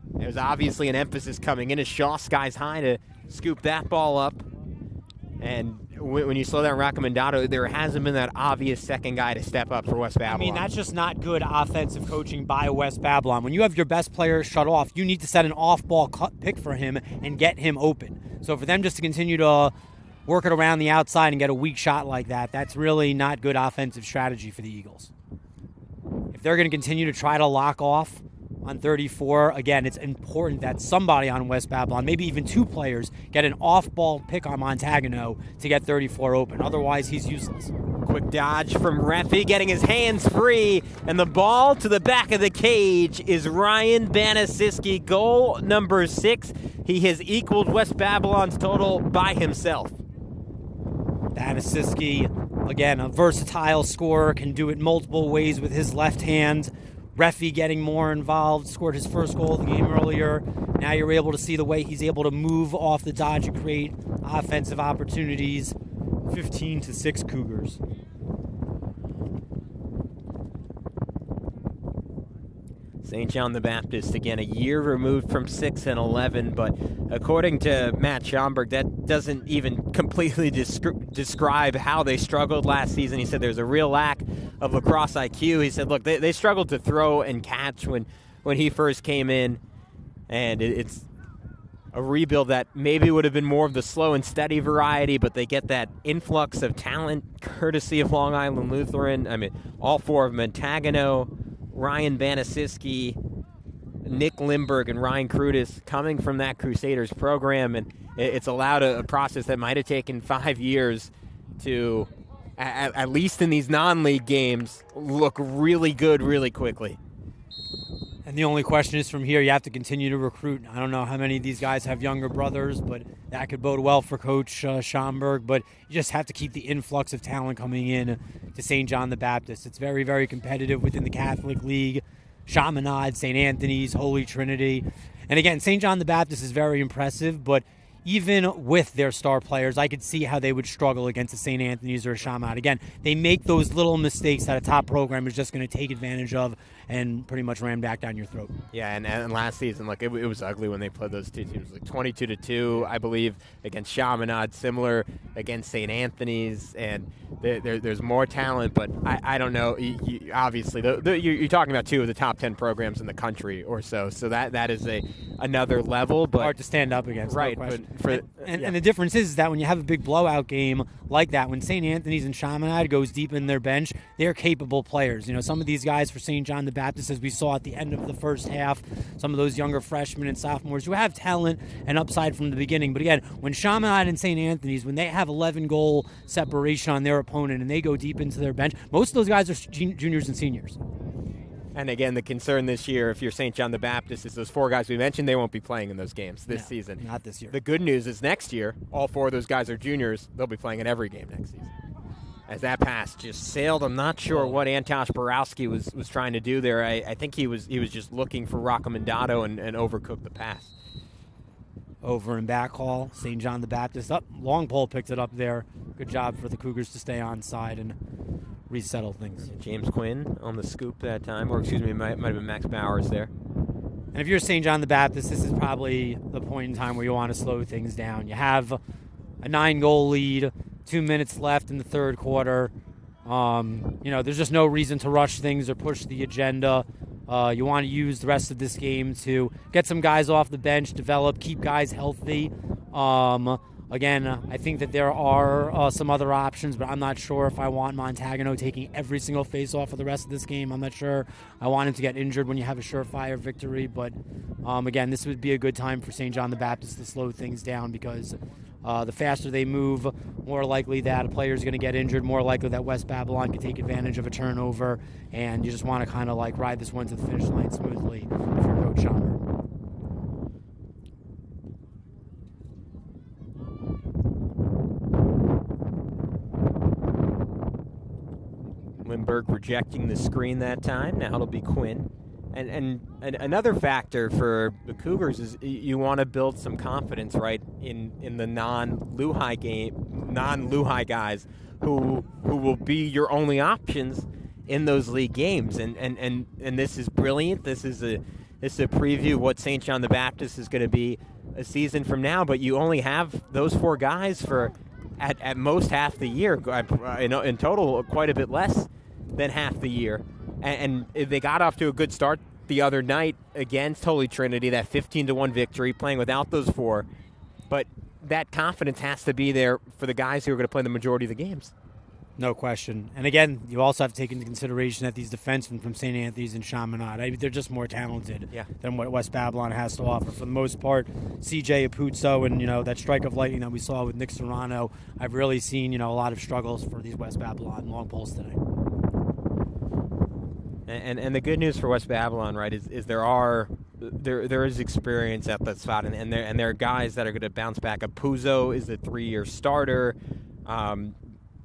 There's obviously an emphasis coming in as Shaw skies high to scoop that ball up. And when you slow down Recomendato, there hasn't been that obvious second guy to step up for West Babylon. I mean, that's just not good offensive coaching by West Babylon. When you have your best player shut off, you need to set an off-ball pick for him and get him open. So for them just to continue to work it around the outside and get a weak shot like that, that's really not good offensive strategy for the Eagles. If they're going to continue to try to lock off on 34, again, it's important that somebody on West Babylon, maybe even 2 players, get an off-ball pick on Montagano to get 34 open. Otherwise, he's useless. Quick dodge from Refi, getting his hands free, and the ball to the back of the cage is Ryan Banasiski. Goal number 6. He has equaled West Babylon's total by himself. Banasiski, again, a versatile scorer, can do it multiple ways with his left hand. Refi getting more involved, scored his first goal of the game earlier. Now you're able to see the way he's able to move off the dodge and create offensive opportunities. 15-6 Cougars. St. John the Baptist, again, a year removed from 6-11, but according to Matt Schomburg, that doesn't even completely describe how they struggled last season. He said there's a real lack of lacrosse IQ. He said, look, they struggled to throw and catch when he first came in, and it's a rebuild that maybe would have been more of the slow and steady variety, but they get that influx of talent courtesy of Long Island Lutheran. I mean, all 4 of them, Montagano, Ryan Banasiski, Nick Limberg, and Ryan Krudis coming from that Crusaders program, and it's allowed a process that might have taken 5 years to, at least in these non-league games, look really good really quickly. And the only question is from here, you have to continue to recruit. I don't know how many of these guys have younger brothers, but that could bode well for Coach Schomburg. But you just have to keep the influx of talent coming in to St. John the Baptist. It's very, very competitive within the Catholic League. Chaminade, St. Anthony's, Holy Trinity. And again, St. John the Baptist is very impressive, but even with their star players, I could see how they would struggle against a St. Anthony's or a Chaminade. Again, they make those little mistakes that a top program is just going to take advantage of and pretty much ram back down your throat. Yeah, and last season, like it was ugly when they played those two teams, like 22-2, I believe, against Chaminade, similar against St. Anthony's, and there's more talent, but I don't know. Obviously, you're talking about 2 of the top 10 programs in the country or so that is another level, but hard to stand up against, right? No but and the difference is that when you have a big blowout game like that, when St. Anthony's and Chaminade goes deep in their bench, they're capable players. You know, some of these guys for St. John the Baptist, as we saw at the end of the first half, some of those younger freshmen and sophomores who have talent and upside from the beginning. But again, when Chaminade and St. Anthony's, when they have 11-goal separation on their opponent and they go deep into their bench, most of those guys are juniors and seniors. And again, the concern this year, if you're St. John the Baptist, is those 4 guys we mentioned, they won't be playing in those games this season. Not this year. The good news is next year, all 4 of those guys are juniors. They'll be playing in every game next season. As that pass just sailed, I'm not sure what Antosh Borowski was trying to do there. I think he was just looking for Recomendato and overcooked the pass. Over and back haul, St. John the Baptist up. Long pole picked it up there. Good job for the Cougars to stay on side and resettle things. James Quinn on the scoop that time, or excuse me, it might have been Max Bowers there. And if you're St. John the Baptist, this is probably the point in time where you want to slow things down. You have a 9-goal lead, 2 minutes left in the third quarter. There's just no reason to rush things or push the agenda. You want to use the rest of this game to get some guys off the bench, develop, keep guys healthy. Again, I think that there are some other options, but I'm not sure if I want Montagano taking every single face-off for the rest of this game. I'm not sure I want him to get injured when you have a surefire victory. But, again, this would be a good time for St. John the Baptist to slow things down because the faster they move, more likely that a player is going to get injured, more likely that West Babylon can take advantage of a turnover, and you just want to kind of like ride this one to the finish line smoothly if you're Coach Schomburg. Lindbergh rejecting the screen that time. Now it'll be Quinn. And another factor for the Cougars is you want to build some confidence, right, in the non-Lehigh guys who will be your only options in those league games. And this is brilliant. This is a preview of what St. John the Baptist is going to be a season from now. But you only have those 4 guys for at most half the year. In total, quite a bit less than half the year. And they got off to a good start the other night against Holy Trinity, that 15-1 victory, playing without those 4. But that confidence has to be there for the guys who are going to play the majority of the games. No question. And again, you also have to take into consideration that these defensemen from St. Anthony's and Chaminade, they're just more talented than what West Babylon has to offer. For the most part, CJ Apuzzo and, that strike of lightning that we saw with Nick Serrano, I've really seen, a lot of struggles for these West Babylon long poles today. And the good news for West Babylon, right, is there is experience at that spot, and there are guys that are going to bounce back. Apuzzo is a 3-year starter.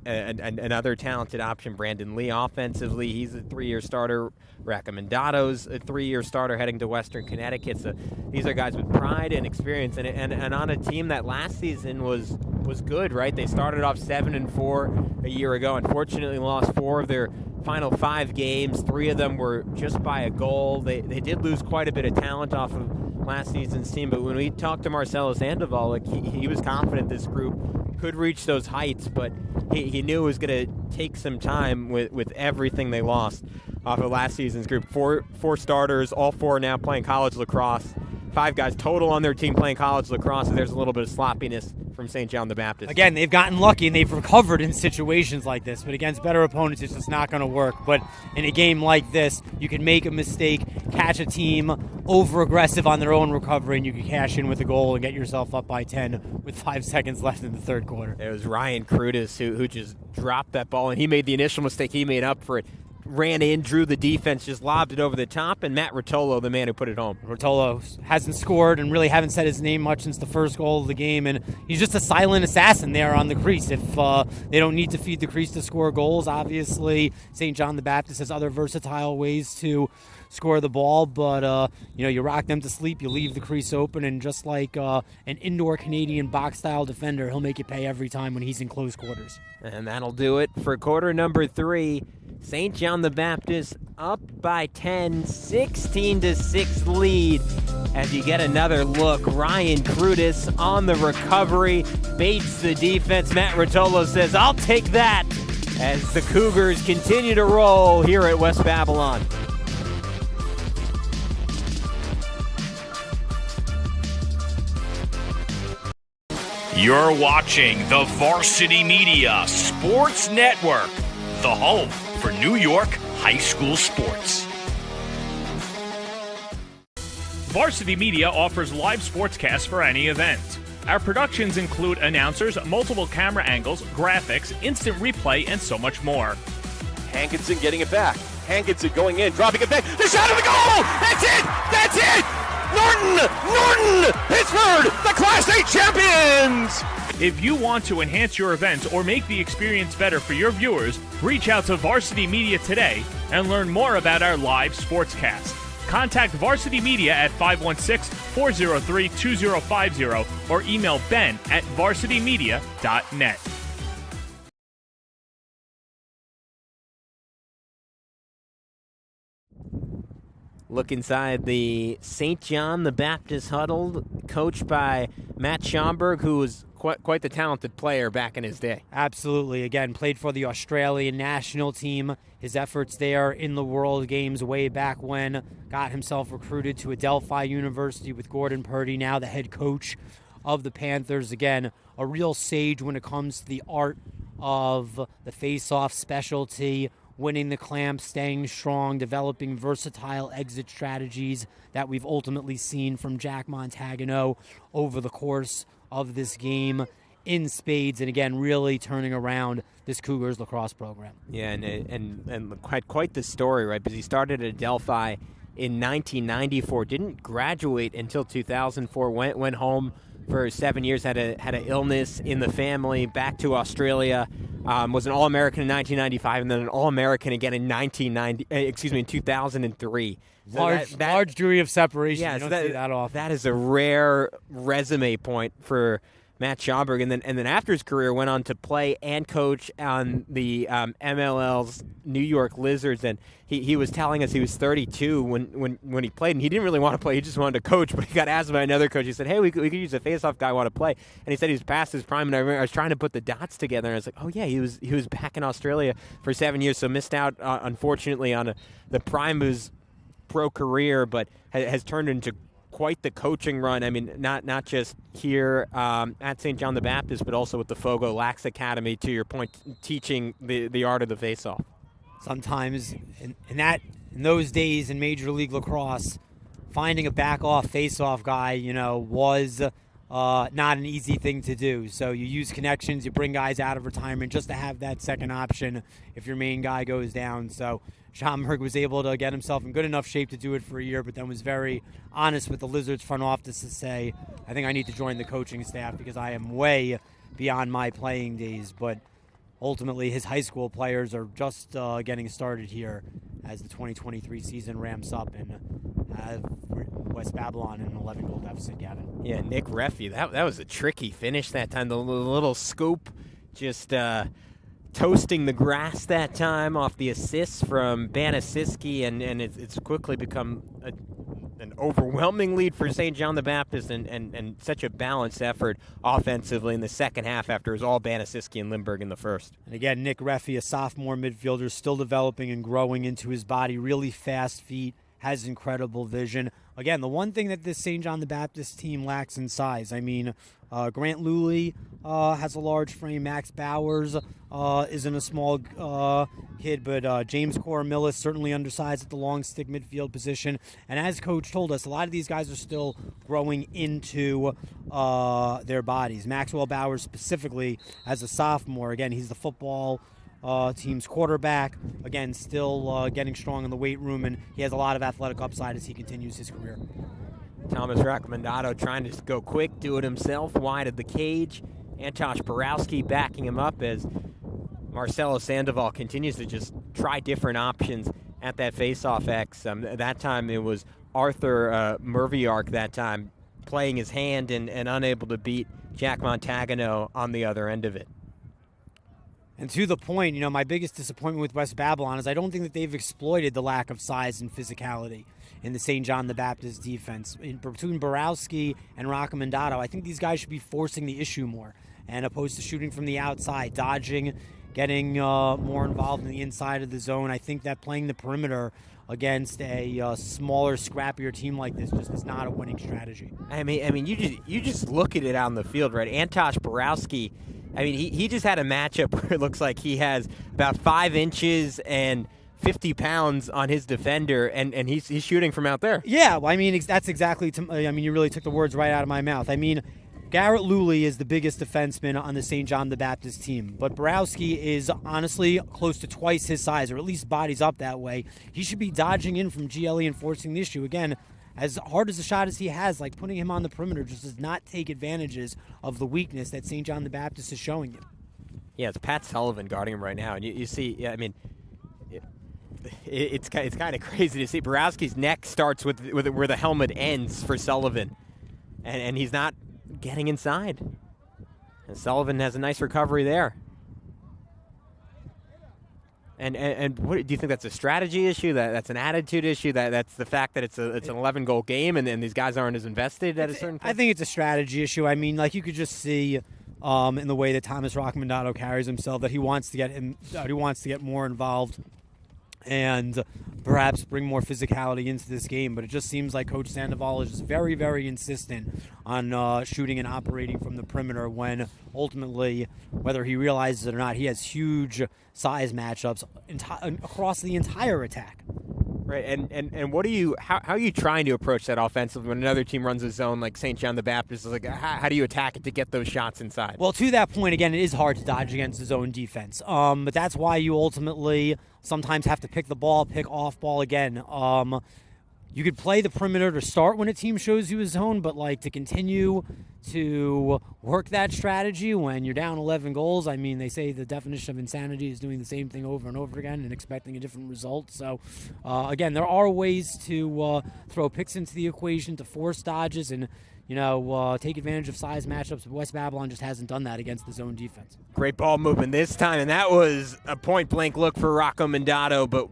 Another talented option, Brandon Lee, offensively, he's a 3-year starter. Raccomandado's a 3-year starter heading to Western Connecticut. So these are guys with pride and experience, and on a team that last season was good, right? They started off 7-4 a year ago. Unfortunately, lost 4 of their final 5 games. 3 of them were just by a goal. They did lose quite a bit of talent off of last season's team, but when we talked to Marcelo Sandoval, he was confident this group could reach those heights, but he knew it was going to take some time with everything they lost off of last season's group. Four starters, all 4 now playing college lacrosse. 5 guys total on their team playing college lacrosse, and there's a little bit of sloppiness from St. John the Baptist. Again, they've gotten lucky and they've recovered in situations like this, but against better opponents, it's just not going to work. But in a game like this, you can make a mistake, catch a team over-aggressive on their own recovery, and you can cash in with a goal and get yourself up by 10 with 5 seconds left in the third quarter. It was Ryan Krudis who just dropped that ball, and he made the initial mistake. He made up for it. Ran in, drew the defense, just lobbed it over the top, and Matt Rotolo, the man who put it home. Rotolo hasn't scored and really haven't said his name much since the first goal of the game, and he's just a silent assassin there on the crease. If they don't need to feed the crease to score goals, obviously St. John the Baptist has other versatile ways to score the ball, but you rock them to sleep, you leave the crease open, and just like an indoor Canadian box-style defender, he'll make you pay every time when he's in close quarters. And that'll do it for quarter number 3. St. John the Baptist up by 10, 16-6 lead. As you get another look, Ryan Krudis on the recovery, baits the defense. Matt Rotolo says, "I'll take that," as the Cougars continue to roll here at West Babylon. You're watching the Varsity Media Sports Network, the home for New York high school sports. Varsity Media offers live sportscasts for any event. Our productions include announcers, multiple camera angles, graphics, instant replay, and so much more. Hankinson getting it back. Hankinson going in, dropping it back. The shot of the goal! That's it! That's it! Norton! Pittsburgh, the Class A champions! If you want to enhance your event or make the experience better for your viewers, reach out to Varsity Media today and learn more about our live sportscast. Contact Varsity Media at 516-403-2050 or email ben@varsitymedia.net. Look inside the St. John the Baptist huddle, coached by Matt Schomburg, who was quite the talented player back in his day. Absolutely. Again, played for the Australian national team. His efforts there in the World Games way back when, got himself recruited to Adelphi University with Gordon Purdy, now the head coach of the Panthers. Again, a real sage when it comes to the art of the face-off specialty, winning the clamp, staying strong, developing versatile exit strategies that we've ultimately seen from Jack Montagano over the course of this game in spades, and again, really turning around this Cougars lacrosse program. Yeah, and quite the story, right? Because he started at Adelphi in 1994, didn't graduate until 2004, went home for 7 years, had an illness in the family, back to Australia, was an All-American in 1995, and then an All-American again in 2003. So large degree of separation. Yeah, you don't see that often. That is a rare resume point for Matt Schomburg, and then after his career went on to play and coach on the MLL's New York Lizards, and he was telling us he was 32 when he played, and he didn't really want to play, he just wanted to coach, but he got asked by another coach. He said, hey, we could use a face-off guy, want to play, and he said he was past his prime, and I remember I was trying to put the dots together, and I was like, oh yeah, he was back in Australia for 7 years, so missed out, unfortunately, on the prime of his pro career, but has turned into quite the coaching run. I mean, not just here at St. John the Baptist, but also with the Fogo Lax Academy, to your point, teaching the art of the face-off. Sometimes in those days in Major League Lacrosse, finding a back-off face-off guy, was not an easy thing to do. So you use connections, you bring guys out of retirement just to have that second option if your main guy goes down. So Schomburg was able to get himself in good enough shape to do it for a year, but then was very honest with the Lizards front office to say, I think I need to join the coaching staff because I am way beyond my playing days. But ultimately, his high school players are just getting started here as the 2023 season ramps up and have West Babylon in an 11-goal deficit, Gavin. Yeah, Nick Reffy, that was a tricky finish that time. The little scoop, just toasting the grass that time off the assist from Banasiski, and it's quickly become an overwhelming lead for St. John the Baptist, and such a balanced effort offensively in the second half after it was all Banasiski and Lindbergh in the first. And again, Nick Reffy, a sophomore midfielder, still developing and growing into his body, really fast feet, has incredible vision. Again, the one thing that this St. John the Baptist team lacks in size. I mean, Grant Luley has a large frame. Max Bowers isn't a small kid, but James Coromillis certainly undersized at the long stick midfield position. And as Coach told us, a lot of these guys are still growing into their bodies. Maxwell Bowers specifically as a sophomore. Again, he's the football team's quarterback, again, still getting strong in the weight room, and he has a lot of athletic upside as he continues his career. Thomas Raccomandato trying to go quick, do it himself, wide of the cage. Antosh Borowski backing him up as Marcelo Sandoval continues to just try different options at that face-off X. That time it was Arthur Murviark that time playing his hand and unable to beat Jack Montagano on the other end of it. And to the point, my biggest disappointment with West Babylon is I don't think that they've exploited the lack of size and physicality in the St. John the Baptist defense. Between Borowski and Raccomandato, I think these guys should be forcing the issue more, and opposed to shooting from the outside, dodging, getting more involved in the inside of the zone. I think that playing the perimeter against a smaller, scrappier team like this just is not a winning strategy. I mean, you just look at it on the field, right? Antosh Borowski, I mean, he just had a matchup where it looks like he has about 5 inches and 50 pounds on his defender, and he's shooting from out there. Yeah, well, I mean, that's exactly, you really took the words right out of my mouth. I mean, Garrett Luley is the biggest defenseman on the St. John the Baptist team, but Borowski is honestly close to twice his size, or at least bodies up that way. He should be dodging in from GLE and forcing the issue. Again, as hard as a shot as he has, like putting him on the perimeter just does not take advantages of the weakness that St. John the Baptist is showing you. Yeah, it's Pat Sullivan guarding him right now, and you see, yeah, I mean, it's kind of crazy to see. Borowski's neck starts with where the helmet ends for Sullivan, and he's not getting inside. And Sullivan has a nice recovery there. And what do you think? That's a strategy issue? That's an attitude issue? That's the fact that it's an 11-goal game and these guys aren't as invested at a certain point? I think it's a strategy issue. I mean, like you could just see in the way that Thomas Roccomandato carries himself, that he wants to get more involved and perhaps bring more physicality into this game. But it just seems like Coach Sandoval is just very, very insistent on shooting and operating from the perimeter when ultimately, whether he realizes it or not, he has huge size matchups across the entire attack. Right, and what how are you trying to approach that offensively when another team runs a zone like St. John the Baptist? Like, how do you attack it to get those shots inside? Well, to that point, again, it is hard to dodge against the zone defense. But that's why you ultimately sometimes have to pick off ball again. You could play the perimeter to start when a team shows you a zone, but to continue to work that strategy when you're down 11 goals, I mean, they say the definition of insanity is doing the same thing over and over again and expecting a different result. So, again, there are ways to throw picks into the equation, to force dodges, and take advantage of size matchups. But West Babylon just hasn't done that against the zone defense. Great ball movement this time, and that was a point-blank look for Roccomandato, but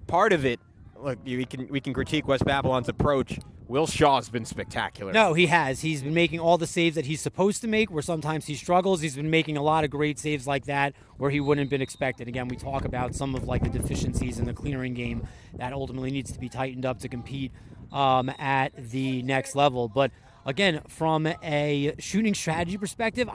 part of it, look, we can critique West Babylon's approach. Will Shaw's been spectacular. No, he has. He's been making all the saves that he's supposed to make, where sometimes he struggles. He's been making a lot of great saves like that where he wouldn't have been expected. Again, we talk about some of the deficiencies in the clearing game that ultimately needs to be tightened up to compete at the next level. But again, from a shooting strategy perspective,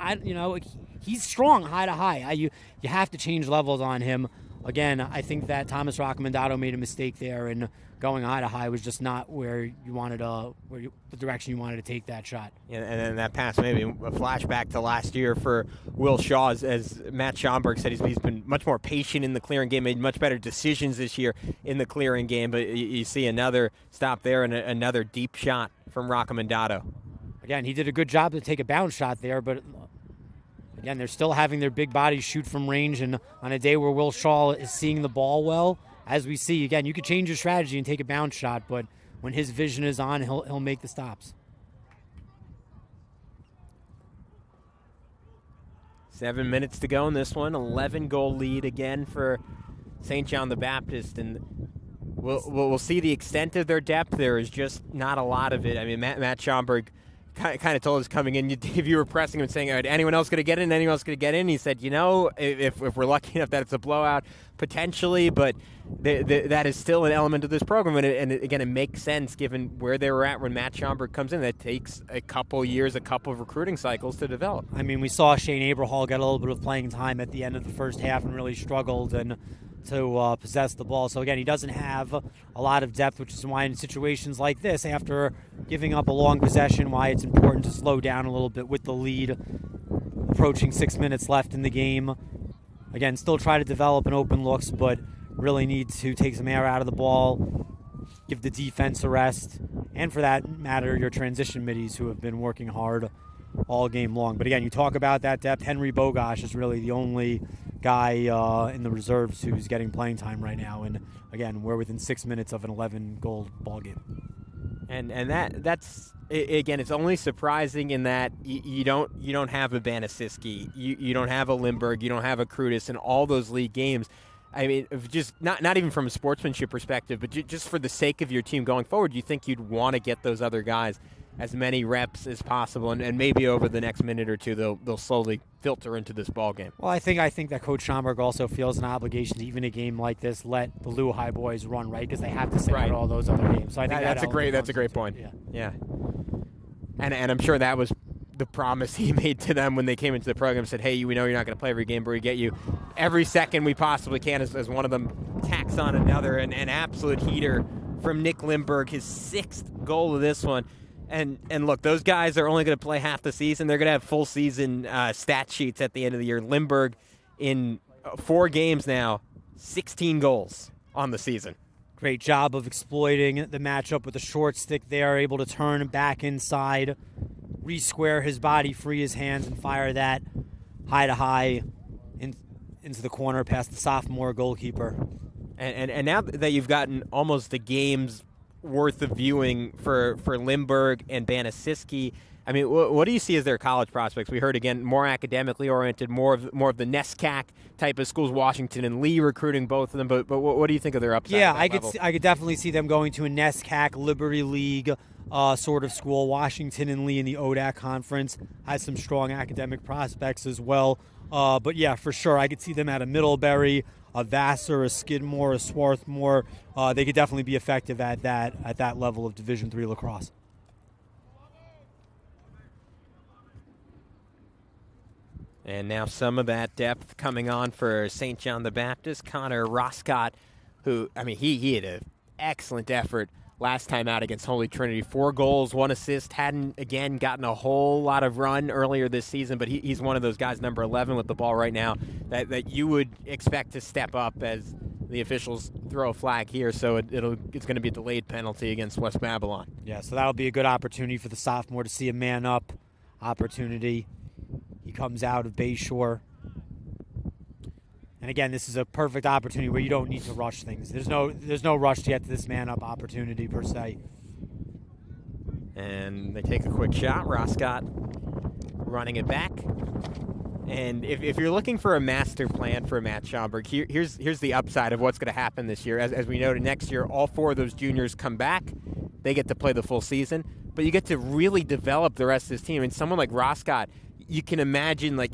he's strong high to high. You have to change levels on him. Again, I think that Thomas Roccomandato made a mistake there, and going high to high was just not where you wanted the direction you wanted to take that shot. And then that pass, maybe a flashback to last year for Will Shaw, as Matt Schomburg said, he's been much more patient in the clearing game, made much better decisions this year in the clearing game. But you see another stop there and another deep shot from Roccomandato. Again, he did a good job to take a bounce shot there, but again, they're still having their big bodies shoot from range, and on a day where Will Shaw is seeing the ball well, as we see, again, you could change your strategy and take a bounce shot, but when his vision is on, he'll make the stops. 7 minutes to go in this one. 11-goal lead again for St. John the Baptist, and we'll see the extent of their depth. There is just not a lot of it. I mean, Matt Schomburg kind of told us coming in, if you were pressing him and saying, anyone else going to get in, anyone else going to get in? He said, if we're lucky enough that it's a blowout, potentially, but that is still an element of this program. And again, it makes sense given where they were at when Matt Schomburg comes in. That takes a couple years, a couple of recruiting cycles to develop. I mean, we saw Shane Aberhall get a little bit of playing time at the end of the first half and really struggled to possess the ball. So again, he doesn't have a lot of depth, which is why in situations like this, after giving up a long possession, why it's important to slow down a little bit with the lead, approaching 6 minutes left in the game. Again, still try to develop an open looks, but really need to take some air out of the ball, give the defense a rest, and for that matter, your transition middies who have been working hard all game long. But again, you talk about that depth. Henry Bogosh is really the only guy in the reserves who's getting playing time right now. And again, we're within 6 minutes of an 11-goal ball game. And that's again, it's only surprising in that you don't have a Banasiski, you don't have a Lindbergh, you don't have a Krutis in all those league games. I mean, just not even from a sportsmanship perspective, but just for the sake of your team going forward, you think you'd want to get those other guys as many reps as possible, and maybe over the next minute or two they'll slowly filter into this ball game. Well, I think that Coach Schomburg also feels an obligation to, even a game like this, let the Lou High boys run, right? Because they have to sit out all those other games. So I think that's a great point. Yeah. And I'm sure that was the promise he made to them when they came into the program. Said, hey, we know you're not going to play every game, but we get you every second we possibly can, as one of them tacks on another. An absolute heater from Nick Lindbergh, his 6th goal of this one. And look, those guys are only going to play half the season. They're going to have full season stat sheets at the end of the year. Lindbergh, in 4 games now, 16 goals on the season. Great job of exploiting the matchup with the short stick there, able to turn back inside, re-square his body, free his hands, and fire that high to high into the corner past the sophomore goalkeeper. And now that you've gotten almost the game's worth of viewing for Lindbergh and Banasiski, I mean, what do you see as their college prospects? We heard, again, more academically oriented, more of the NESCAC type of schools, Washington and Lee recruiting both of them. But what do you think of their upside? Yeah, I could definitely see them going to a NESCAC, Liberty League, sort of school. Washington and Lee in the ODAC conference has some strong academic prospects as well. But yeah, for sure, I could see them at a Middlebury, a Vassar, a Skidmore, a Swarthmore. They could definitely be effective at that level of Division III lacrosse. And now some of that depth coming on for St. John the Baptist. Connor Roscott, who, I mean, he had an excellent effort last time out against Holy Trinity. 4 goals, 1 assist. Hadn't, again, gotten a whole lot of run earlier this season, but he's one of those guys, number 11 with the ball right now, that you would expect to step up as the officials throw a flag here. So it's going to be a delayed penalty against West Babylon. Yeah, so that'll be a good opportunity for the sophomore to see a man-up opportunity. He comes out of Bayshore. And again, this is a perfect opportunity where you don't need to rush things. There's no rush to get to this man-up opportunity per se. And they take a quick shot. Roscott running it back. And if you're looking for a master plan for Matt Schomburg, here's the upside of what's going to happen this year. As we noted, next year, all 4 of those juniors come back. They get to play the full season. But you get to really develop the rest of this team. And someone like Roscott, you can imagine, like,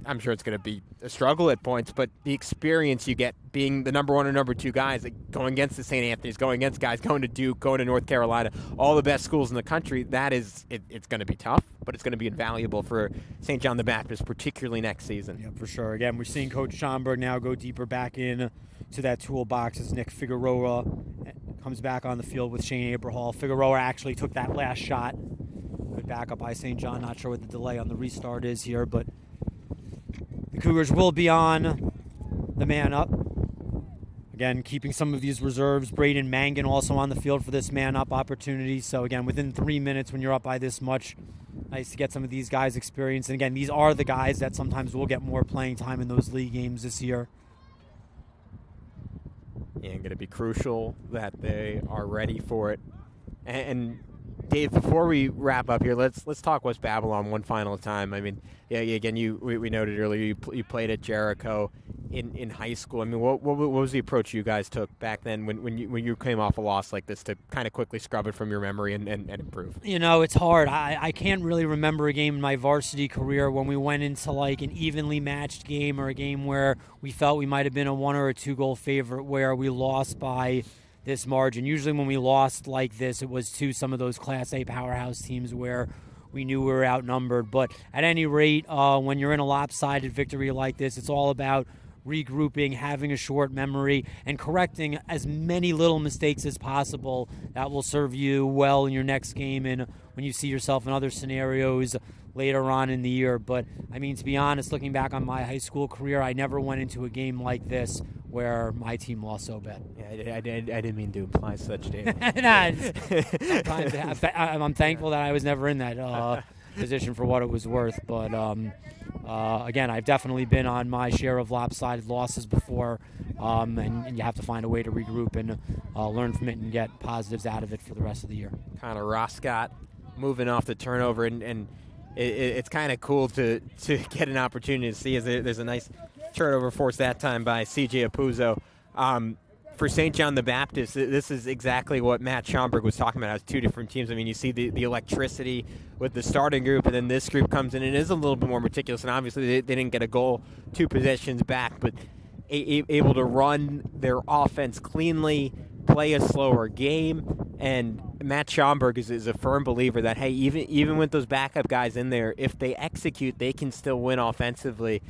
I'm sure it's going to be a struggle at points, but the experience you get being the number 1 or number 2 guys, like going against the St. Anthony's, going against guys, going to Duke, going to North Carolina, all the best schools in the country, it's going to be tough, but it's going to be invaluable for St. John the Baptist, particularly next season. Yeah, for sure. Again, we're seeing Coach Schomburg now go deeper back in to that toolbox as Nick Figueroa comes back on the field with Shane Aberhall. Figueroa actually took that last shot. Good backup by St. John. Not sure what the delay on the restart is here, but the Cougars will be on the man up. Again, keeping some of these reserves. Braden Mangan also on the field for this man up opportunity. So again, within 3 minutes when you're up by this much, nice to get some of these guys experience. And again, these are the guys that sometimes will get more playing time in those league games this year. And going to be crucial that they are ready for it. And Dave, before we wrap up here, let's talk West Babylon one final time. I mean, yeah, again, we noted earlier you played at Jericho in high school. I mean, what was the approach you guys took back then when you came off a loss like this to kind of quickly scrub it from your memory and improve? You know, it's hard. I can't really remember a game in my varsity career when we went into like an evenly matched game or a game where we felt we might have been a 1 or a 2 goal favorite where we lost by this margin. Usually when we lost like this, it was to some of those Class A powerhouse teams where we knew we were outnumbered. But at any rate, when you're in a lopsided victory like this, it's all about regrouping, having a short memory, and correcting as many little mistakes as possible. That will serve you well in your next game and when you see yourself in other scenarios later on in the year. But, I mean, to be honest, looking back on my high school career, I never went into a game like this where my team lost so bad. Yeah, I didn't mean to imply such, Dave. I'm thankful that I was never in that position for what it was worth. But, again, I've definitely been on my share of lopsided losses before, and you have to find a way to regroup and learn from it and get positives out of it for the rest of the year. Connor Roscott moving off the turnover, and it's kind of cool to get an opportunity to see as there's a nice turnover forced that time by C.J. Apuzzo. For St. John the Baptist, this is exactly what Matt Schomburg was talking about as 2 different teams. I mean, you see the electricity with the starting group, and then this group comes in and is a little bit more meticulous, and obviously they didn't get a goal 2 possessions back, but able to run their offense cleanly, play a slower game, and Matt Schomburg is a firm believer that, hey, even with those backup guys in there, if they execute, they can still win offensively,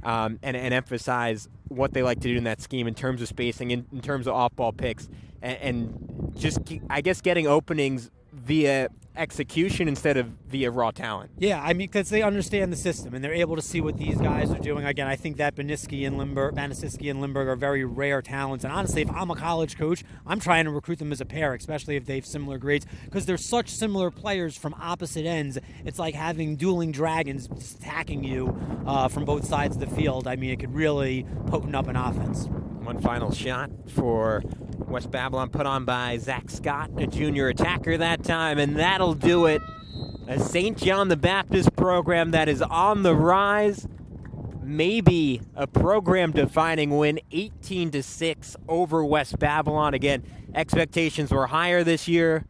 and emphasize what they like to do in that scheme in terms of spacing, in terms of off-ball picks, and just, I guess, getting openings via execution instead of via raw talent. Yeah, I mean, because they understand the system and they're able to see what these guys are doing. Again, I think that Banisiski and Lindbergh are very rare talents. And honestly, if I'm a college coach, I'm trying to recruit them as a pair, especially if they have similar grades, because they're such similar players from opposite ends. It's like having dueling dragons attacking you from both sides of the field. I mean, it could really potent up an offense. One final shot for West Babylon, put on by Zach Scott, a junior attacker that time, and that'll do it. A St. John the Baptist program that is on the rise. Maybe a program-defining win, 18-6 over West Babylon. Again, expectations were higher this year.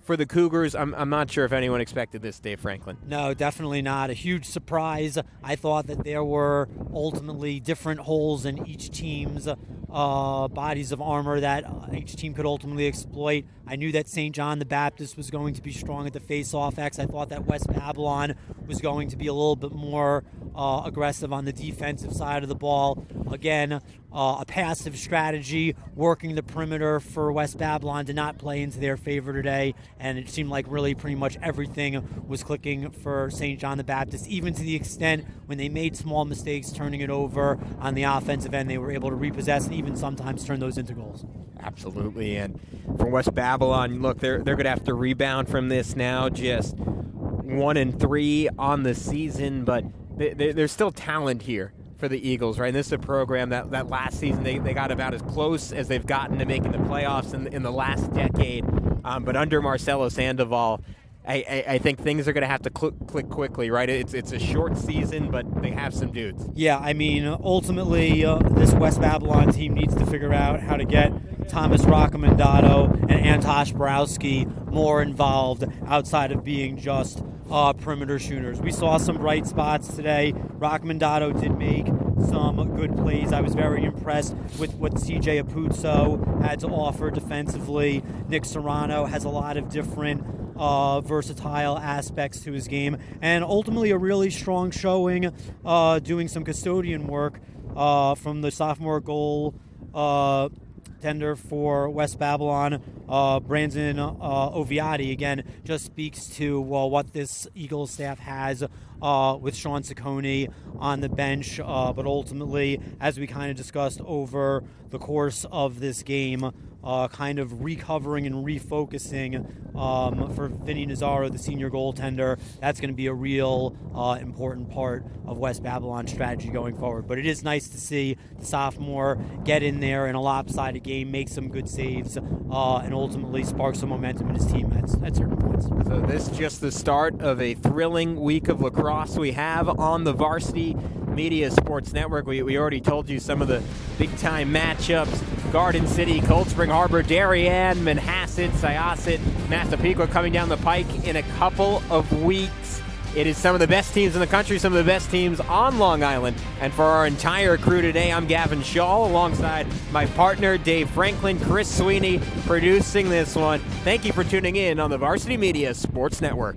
for the Cougars. I'm not sure if anyone expected this, Dave Franklin. No, definitely not. A huge surprise. I thought that there were ultimately different holes in each team's bodies of armor that each team could ultimately exploit. I knew that St. John the Baptist was going to be strong at the face-off X. I thought that West Babylon was going to be a little bit more aggressive on the defensive side of the ball. Again, a passive strategy, working the perimeter for West Babylon did not play into their favor today, and it seemed like really pretty much everything was clicking for St. John the Baptist, even to the extent when they made small mistakes turning it over on the offensive end, they were able to repossess and even sometimes turn those into goals. Absolutely, and for West Babylon, look, they're going to have to rebound from this now, just 1-3 on the season, but there's still talent here for the Eagles, right? And this is a program that last season they got about as close as they've gotten to making the playoffs in the last decade. But under Marcelo Sandoval, I think things are going to have to click quickly, right? It's a short season, but they have some dudes. Yeah, I mean, ultimately, this West Babylon team needs to figure out how to get Thomas Roccomandato and Antosh Borowski more involved outside of being just perimeter shooters. We saw some bright spots today. Roccomandato did make some good plays. I was very impressed with what CJ Apuzzo had to offer defensively. Nick Serrano has a lot of different versatile aspects to his game, and ultimately a really strong showing doing some custodian work from the sophomore goal tender for West Babylon, Brandon Oviati, again, just speaks to what this Eagles staff has with Sean Ciccone on the bench. But ultimately, as we kind of discussed over the course of this game, kind of recovering and refocusing for Vinny Nazaro, the senior goaltender. That's going to be a real important part of West Babylon's strategy going forward. But it is nice to see the sophomore get in there in a lopsided game, make some good saves, and ultimately spark some momentum in his team at certain points. So this is just the start of a thrilling week of lacrosse we have on the Varsity Media Sports Network. We already told you some of the big-time matchups. Garden City, Cold Spring Harbor, Darien, Manhasset, Syosset, Massapequa coming down the pike in a couple of weeks. It is some of the best teams in the country, some of the best teams on Long Island. And for our entire crew today, I'm Gavin Shaw alongside my partner, Dave Franklin, Chris Sweeney, producing this one. Thank you for tuning in on the Varsity Media Sports Network.